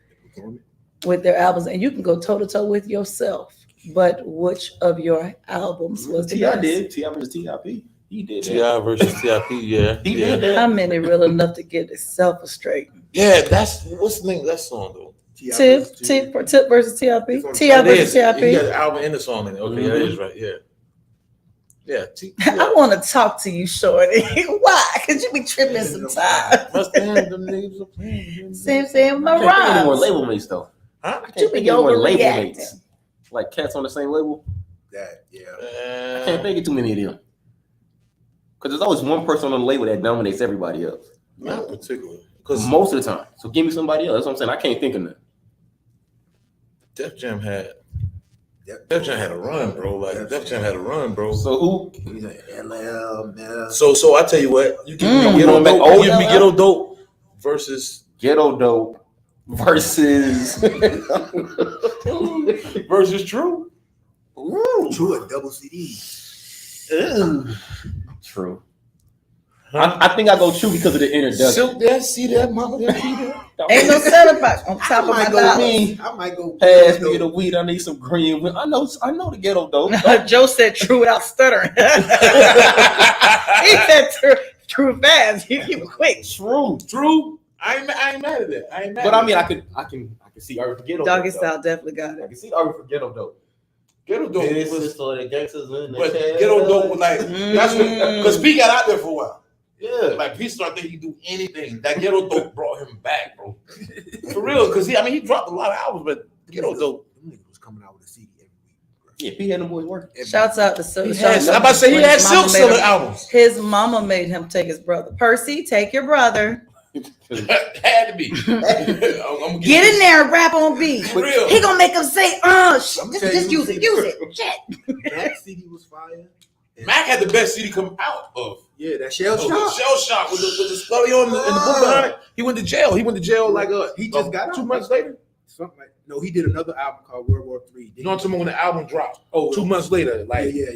with their albums. And you can go toe to toe with yourself. But which of your albums was the T.I. best? did. T.I. versus T.I.P. He did that. T.I. versus T.I.P. Yeah. He did that. How many real enough to get itself straight? Yeah, that's what's the name of that song though? Tip versus TIP. It T.I. versus is. You got TIP. the album and the song in it. Okay, that is right. Yeah. Yeah. I want to talk to you, Shorty. Why? Because you be tripping sometimes. Same my I can't think of any more rhymes. label mates though. Huh? I can't think of any more label mates. Like cats on the same label. That, yeah. I can't think of too many of them. Because there's always one person on the label that dominates everybody else. Not particularly. Because most of the time. So give me somebody else. That's what I'm saying. I can't think of none. Def Jam had a run, bro. Like Def Jam had a run, bro. So who? He's like LL, man. So I tell you what, you give me Ghetto Ghetto Dope. Dope. You give me Ghetto Dope versus Ghetto Dope versus versus True. Ooh. True, a double CD. True. I think I go True because of the introduction. Silk that, see that, mama, that, see that. Ain't no setup box on top of my dollar. I might go. Pass me the weed. I need some green. I know the Ghetto Dope. Joe said true without stuttering. He said true fast. You keep it quick. True. I ain't mad at that. I ain't mad. But at I mean, that. I can see Ari for Ghetto Doggy Dope. style definitely got I it. can see Ari for Ghetto Dope. Ghetto Dope was, for the gangsters in but Ghetto Dope was like that's because P got out there for a while. Yeah, Like P started thinking he could do anything. That Ghetto Dope brought him back, bro. For real, because he dropped a lot of albums, but Ghetto Dope. Them niggas was coming out with a CD every week. Bro. Yeah, P had them boys working. Shouts out to Silk. I'm about to say he had Silk selling albums. His mama made him take his brother. Percy, take your brother. Had to be. I'm Get in there and rap on beat. For real. He gonna make him say, shit, I'ma tell just you- use it. Shit. That CD was fire. Mac had the best CD come out of. Yeah, that Shell The Shock. Shell Shock with the story on in the book behind it. He went to jail. He like He just got 2 out. months later. Something like no, he did another album called World War III. You know what I'm talking about when the album dropped? Oh, 2 months later. Like yeah.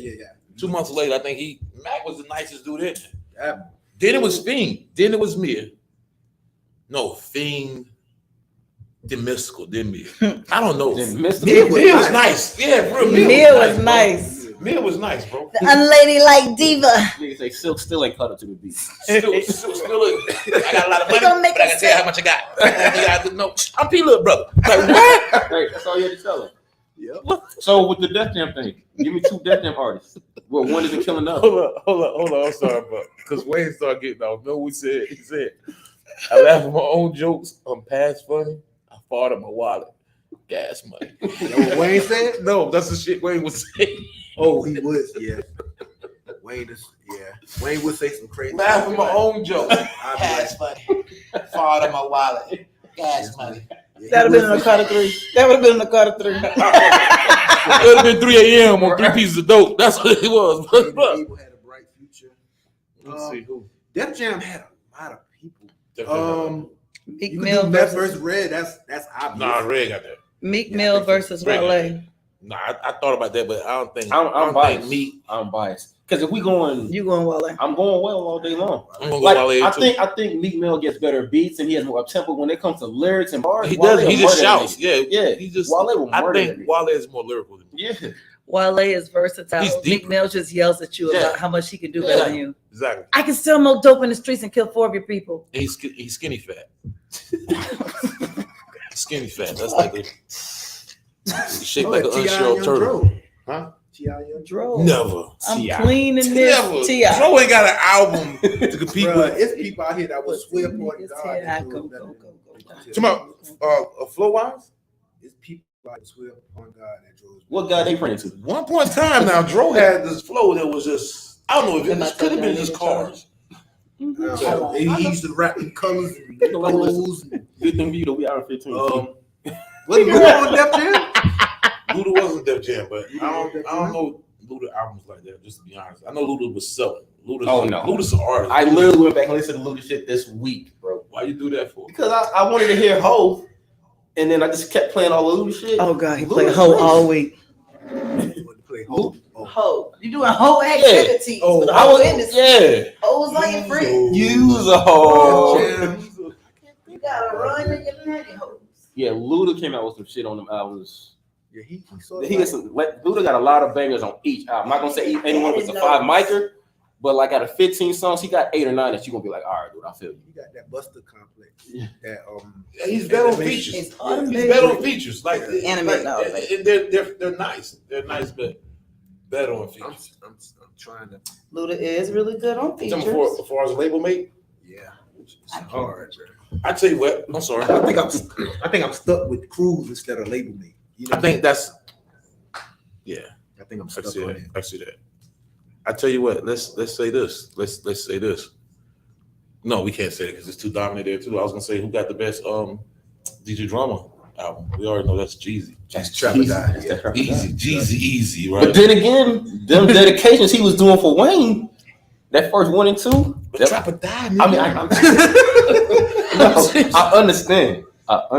2 months later, I think Mac was the nicest dude in. That, Then it was Fiend. Then it was Mia. No, Fiend. Then Mystical. Then Mia. I don't know. Then Mr. Mia was nice. Yeah, for real. Mia was bro. nice. Mia was nice, bro. The unladylike diva. Niggas say Silk still ain't cut up to the beat. Still, I got a lot of money. gonna make but I us can tell you how much I got. No, I'm P little brother. Like what? Right, that's all you had to tell him. yep. So with the Def Jam thing, give me 2 Def Jam artists. Well, one isn't killing up. Hold on. I'm sorry, bro. Because Wayne started getting off. No, he said, I laugh at my own jokes. I'm past funny. I fought at my wallet. Gas money. You know what Wayne said? No, that's the shit Wayne was saying. Oh, he was, yeah. Wayne would say some crazy. Laugh at my own jokes. I'd be Gas money. Fought at my wallet. Gas money. yeah, That would have been in the Carter 3. That would have been in the Carter 3. It would have been 3 a.m. on 3 pieces of dope. That's what it was. Abel had a bright future. Let's see who. Def Jam had a lot of people. Meek You Mill can do Meth versus versus Red. That's obvious. Nah, Red got that. Meek Mill versus Red got Wale. that. Nah, I thought about that, but I don't think. I'm biased. Meek. I'm biased because if we going, You going Wale? I'm going well all day long. I'm gonna go Like Wale too. I think Meek Mill gets better beats and he has more up tempo when it comes to lyrics and bars. He Wale does. He will just murder shouts. that nigga. Yeah. Yeah. He just. Wale will I murder that think nigga. Wale is more lyrical than me. Yeah, Wale is versatile. He's deep. Meek Mill just yells at you about how much he can do better than you. Exactly. I can sell more dope in the streets and kill 4 of your people. He's skinny fat. Skinny fat. That's like he's shaped like an unshelled turtle. Huh? Dro. Never. I'm clean in this. Never. T.I. Dro ain't got an album to compete with. It's people out here that will swear upon God. Go. Come on, flow wise. It's people that swear upon God that Dro. What God they praying to? One point in time now, Dro had this flow that was just, I don't know if it could have been just cars. He used to rap in colors and clothes. Good thing for you though, we out in 15. What you on Def Jam? Luda wasn't Def Jam, but I don't know Luda albums like that, just to be honest. I know Luda was selling. Luda's an artist. I literally went back and listened to Luda shit this week, bro. Why you do that for? Because I wanted to hear Ho, and then I just kept playing all the Luda shit. Oh God, he played Ho all week. Ho. You doing whole activities for the whole industry. Yeah. Hoes on your friends. Use a hoe. You gotta run in your pantyhose. Yeah, Luda came out with some shit on them albums. Yeah, he Luda got a lot of bangers on each album. I'm not gonna say anyone was a 5-micer, but like out of 15 songs, he got 8 or 9 that you gonna be like, all right, dude, I feel you. You got that Buster complex. That he's better on features. He's better on features. Like they're nice. They're nice, but better on features. I'm trying to. Luda is really good on features. As far as a label mate, yeah, it's hard. I tell you what, I'm sorry. I think I'm stuck with Cruise instead of label mate. You know I think that's. Yeah, I think I'm stuck on it. I see that. I tell you what, let's say this. Let's say this. No, we can't say it because it's too dominant there too. I was gonna say who got the best DJ Drama album. We already know that's Jeezy. That's Trapper Die. Easy, right? But then again, them dedications he was doing for Wayne, that first 1 and 2. But Trapper Die. I mean, I understand. But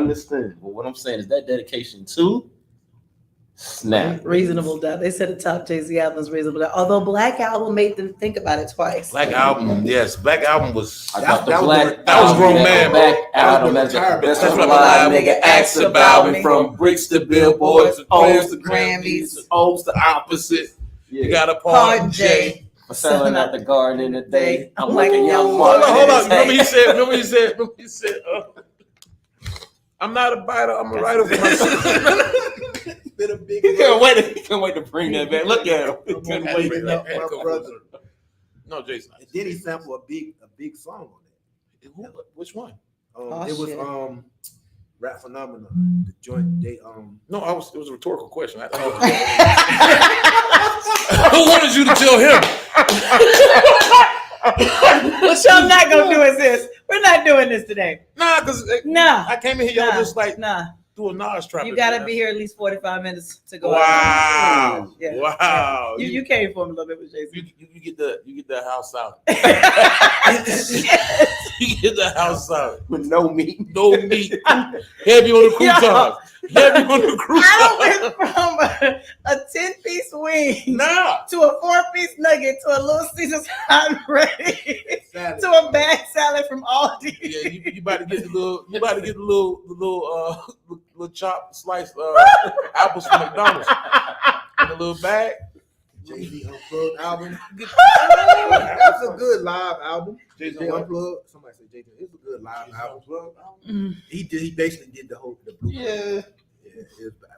what I'm saying is that dedication to Snap. Reasonable Doubt. They said the top Jay-Z album is Reasonable Doubt. Although Black Album made them think about it twice. Black Album, yes. Black Album was. That was grown man. Black Album as the best alive nigga acts about me from bricks to billboards, O's to Grammys, O's to opposite. You got a Pardon J. For selling out the garden in the day. I'm like a young Hold on. Remember he said, I'm not a biter, I'm a writer for myself. He can't wait to bring that back. Look at him. He couldn't wait to my brother. No, Jason. And then he sampled a big song on it. Which one? It was Rap Phenomenon. The joint they No, it was a rhetorical question. I who wanted you to tell him? What y'all not gonna do is this. We're not doing this today. Nah, because I came in here, y'all just like do a Nas trap. You gotta be here at least 45 minutes to go. Wow. Yeah. Wow. You came for him a little bit with Jason. You get the house out. You get the house out. With no meat. Heavy on the croutons. I went from a 10-piece wing to a 4-piece nugget to a Little Caesars hot and ready to a bag salad from Aldi. Yeah, you about to get the little chopped sliced apples from McDonald's in a little bag. Jay-Z Unplugged album. It's a good live album. Jay-Z Unplugged. Somebody said Jay-Z. It's a good live album. He basically did the blueprint. Yeah.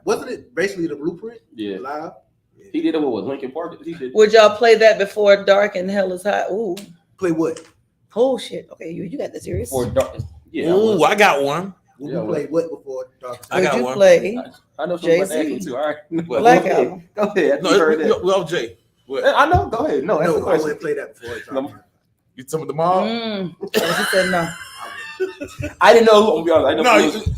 Wasn't it basically the blueprint? Yeah. Live. Yeah. He did it with Linkin Park. He did. Would y'all play that before Dark and Hell is Hot? Ooh. Play what? Oh shit. Okay, you got the series. Or Dark. Yeah. Ooh, I got one. Would you play what before Dark? I got one. Play I know Jay-Z too. All right. Black Album. Go ahead. Well, Jay. What? I know. Go ahead. No, I wouldn't play that before. You some of the mob? She said no. I didn't know. I'm be honest.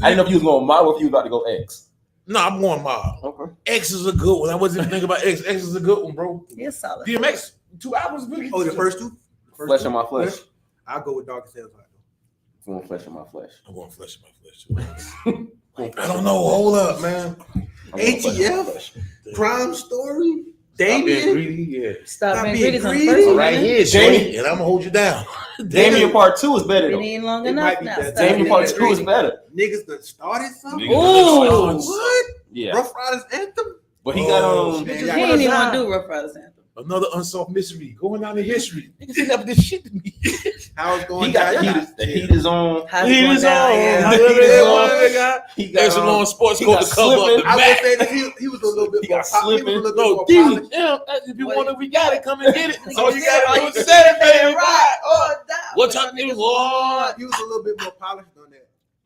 I didn't know if you was going mob or if you was about to go X. No, I'm going mob. Okay. X is a good one. I wasn't even thinking about X. X is a good one, bro. Yes, solid. DMX 2 albums. Oh, the first two. Flesh on my flesh. I'll go with Dark and Hell. I'm going flesh on my flesh. I'm going flesh on my flesh. I don't know. Hold up, man. ATF, Crime Story, Damien. Greedy, yeah. Stop being greedy. On the first one, right here, Jamie, and I'm gonna hold you down. Damien Part 2 is better though. It ain't long enough now. Damien Part 2 is better. Niggas that started something. Ooh, what? Yeah. Rough Riders Anthem. But he got man, He y'all ain't even gotta- want to do Rough Riders anthem. Another unsolved mystery going down in history. Niggas ain't never this shit to me. How it's going he got down. the heat is on. How's it He going is down? on. Yeah. The He heat is is on. on. He got Excellent sports he coat got to cover up slipping. the I back. would say that he was a little bit He more got pop. He was a slipping. little bit No, more D. polished. Yeah, if you What? want it, we got it. Come and get it. That's all you Yeah, got all to do you is say it, baby. Right. Oh, down. What time it was? He was a little bit more polished on that.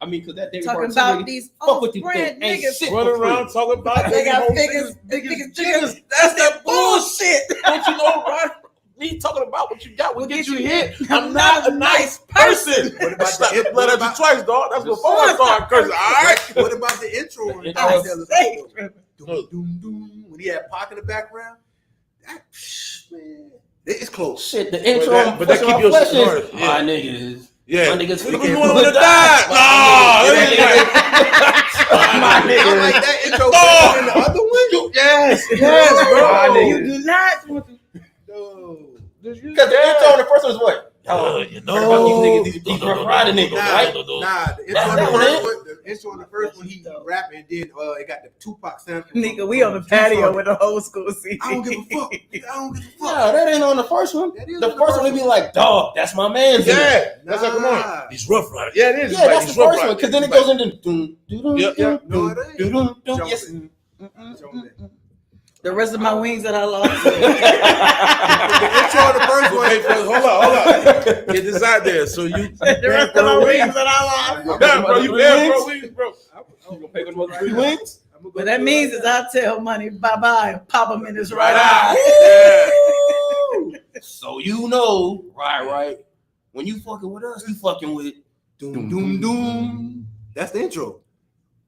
I mean, because that David Talking Barnes about nigga, these fuck with you brand things. Ain't niggas. shit Running for free. around talking about They got hoes, biggest niggas. chickens. That's that bullshit. Bullshit. Don't you know, right? Me talking about what you got will get you hit. I'm I'm not a nice person. What about Slap the- the blood what at you about- twice, dog. That's before I started cursing. All right. What about the intro? On The the intro. Doom, doom, doom. When he had Pac in the background, that man, it's close. Shit, the intro. But that keep your flesh shit hard. is Yeah. my niggas. Yeah. My niggas. We fucking want to good die. My No. My I niggas. like that intro Oh. better than the other one. Yes. My Yes, bro. niggas. You do not want to. No. Because the intro on the first one is what? You What about know. these Rough Rider niggas, right? Nah, the intro That's on that the one, first ain't one, the intro on the first one, he rapping, and then it got the Tupac sample. Nigga, we on the patio with the whole school seat. I don't give a fuck. Nigga, I don't give a fuck. No, that ain't on the first one. That is The on first one, we be like, dog, that's my man's. in it. Yeah. That's like, come on. Nah. He's rough rider. Yeah, it is. Yeah, It's like that's he's the rough first one. rider. Because then it It's goes into doom, doom, Yep, doom, yep. No, it doom, ain't. doom, doom. Jump Yes. it. Jump it. The rest of my wings that I lost. The intro on the first one. Hey, hold on. Get this out there. So you, The rest of my wings that I lost. yeah, bro, you bad, bro. Bro. You gonna pay for the mother 3 wings? What that means is I tell money bye-bye and pop him in his right Right eye. Yeah. So you know, right. When you fucking with us, you fucking with Doom, doom, doom. That's the intro.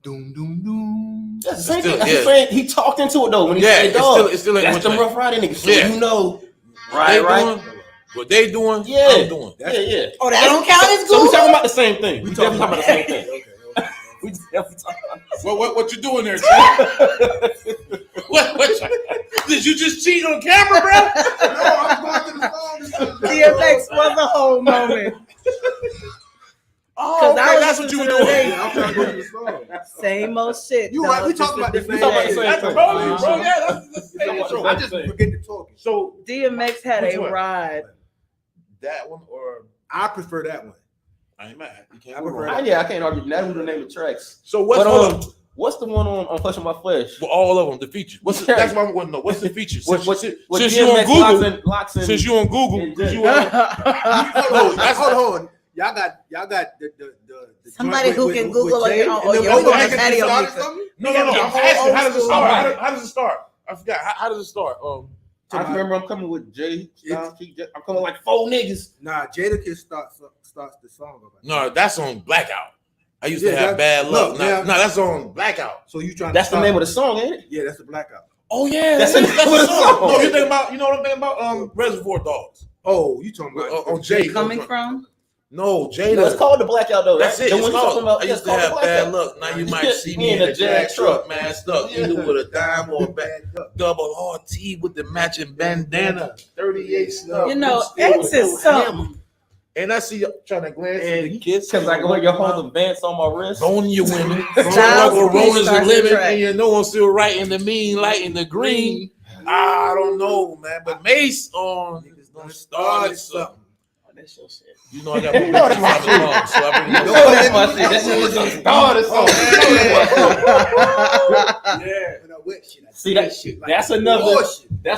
Doom, doom, doom. that's the same Still- thing. That's yeah. the same. He talked into it though when he Yeah, said, it's dog. still like That's one the thing. Rough Rider niggas. So Yeah. you know, They right. doing what they doing. Yeah. I'm doing. Yeah. Oh, that don't count as So we good? talking about the same thing. We We talking definitely talking about the same thing. Okay. We definitely talking about What you doing there, Jay? what? Did you just cheat on camera, bro? No, I'm going to the song. DFX was a whole moment. Oh, 'Cause I was that's what you were listening to doing. Yeah, I'm trying to go to the song. Same old shit. You right, we dog. talking about the Just same a talking about the different same day. thing. Bro, yeah, that's the same Uh-huh. intro. I just forget to talk. So DMX had Which a one? ride. that one or I prefer that one. I ain't mad. You can't I go prefer wrong. Yeah, I can't argue. That was the name of the tracks. So what's But hold on? what's the one on Flesh of My Flesh? Well, all of them, the features. What's the, Yeah. that's what I want to know. What's the features? What Since what you on DMX Google, locks in, since you on Google, And since you Somebody on, Hold on. Y'all got the joint who with- can with Google Jay it. and Oh, them yeah, we other on the niggas patio started with it. something? no. Yeah, I'm yeah, asking, how does it old start? school. How does it start? I forgot. How does it start? I remember I'm coming with Jay. I'm coming like 4 niggas. Nah, Jadakiss starts the song. No, that's on Blackout. I used Yeah, to have that- bad luck. look, No, now- that's on Blackout. So you trying? That's the name of the song, ain't it? Yeah, that's the Blackout. Oh yeah, That's that's the the name of the song. song. No, you think about, you know what I'm thinking about? Reservoir Dogs. Oh, you talking about On Jay. Coming from? No, Jada. No, it's called the Blackout though. That's it. The It's one you called, talking about. I yeah, used it's to called have the bad Blackout. luck. Now you might see me in a Jag truck, masked up, either with a dime or a double RT with the matching bandana, 38 stuff. You know, Still X with is no something. hammer. And I see you trying to glance at the kids. Because I can wear your home advance on my wrist. Bone your women. Like Styles a Rollers starts and the living, track. and you know I'm still right in the mean light in the green. I don't know, man. But Mace on don't start something. That's your shit. You know I got my know that's my shit. mom, so I bring You it know up. that's my shit. That shit was just started song. Yeah. See that's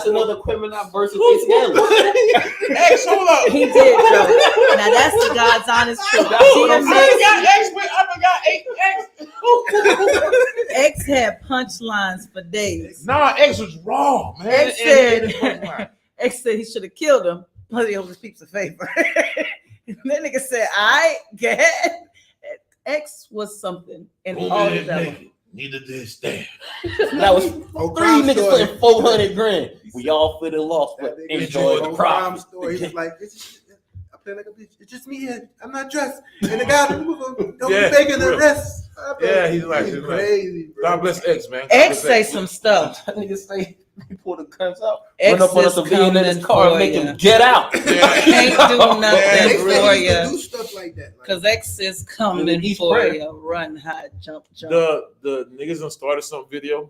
another criminal versus ATL. X, hold up. He did, though. Now that's the God's honest truth. I DMX, forgot X. X had punchlines for days. Nah, X was wrong, man. X said he should have killed him, but he owed his peeps a favor. And that nigga said, I get X was something in all of them. Neither did Stan. That was 3 niggas putting 400 grand. We all feel the loss, but enjoy the profit. Story. He's like, I play like a bitch. It's just me here. I'm not dressed. And the guy don't Yeah, be making the real. rest. Yeah, he's right. He's crazy, bro. God bless X, man. God X bless say some stuff. That nigga say he pulled the guns out. X Run up on is us and be in his coming car and for make ya. him get out. Can't do Yeah, nothing They for say he used to you. do stuff like that. Like, Cause X is coming And he's for praying. you. Run, hide, jump. The niggas done started some video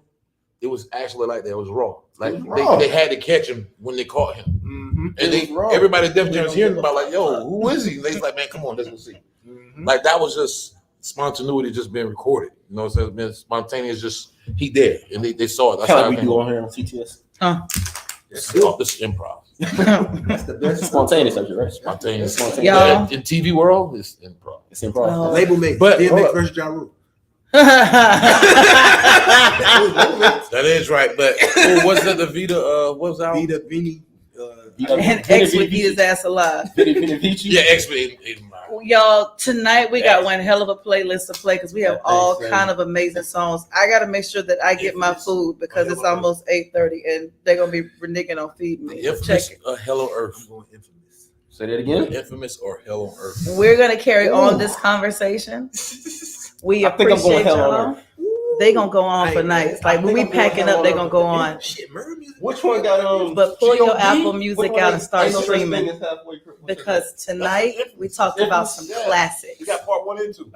it was actually like that. It was raw. Like It was raw. they had to catch him when they caught him. Mm-hmm. And It was raw. everybody definitely was hearing about like, yo, who is he? And they like, man, come on, let's go see. Mm-hmm. Like that was just spontaneity just being recorded. You know what I'm saying? Been spontaneous, just he there. And they saw it. That's Kind of how like I we do on here on CTS. This is improv. That's the best. Spontaneous, right? Spontaneous. Spontaneous. Y'all. In TV world, it's improv. It's improv. Oh. Label mix. But- DMX versus Ja Rule. That is right. But what's that? The Vita, what was that? Vita, Vini. And X would eat his ass alive. Yeah, X-Men. Y'all, tonight we got one hell of a playlist to play because we have all Thanks, kind of amazing songs. I got to make sure that I get my food because it's almost 8:30 and they're gonna be reneging on feeding me. Check Infamous it. or Hell on Earth. I'm going infamous. Say that again. Infamous or Hell on Earth. We're gonna carry on this conversation. We I think I'm going appreciate hell on y'all. They gonna go on for nights. Like when we packing up, they gonna go on. Shit, murder music. Which one got But pull your G.O.D.? Apple Music Which one out and start Ain't No Such streaming. Thing as Halfway Christmas? Because tonight we talked about some Yeah. classics. You got part 1 and 2.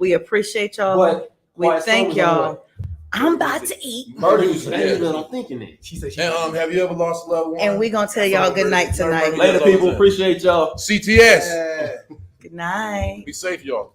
We appreciate y'all. But We Quiet thank Storm was on y'all. I'm about to eat. Murder music. Yeah. Ain't even I'm thinking it. She said she. And have you ever lost a loved one? And we gonna tell y'all good night tonight. Later, people. Appreciate y'all. CTS. Yeah. Good night. Be safe, y'all.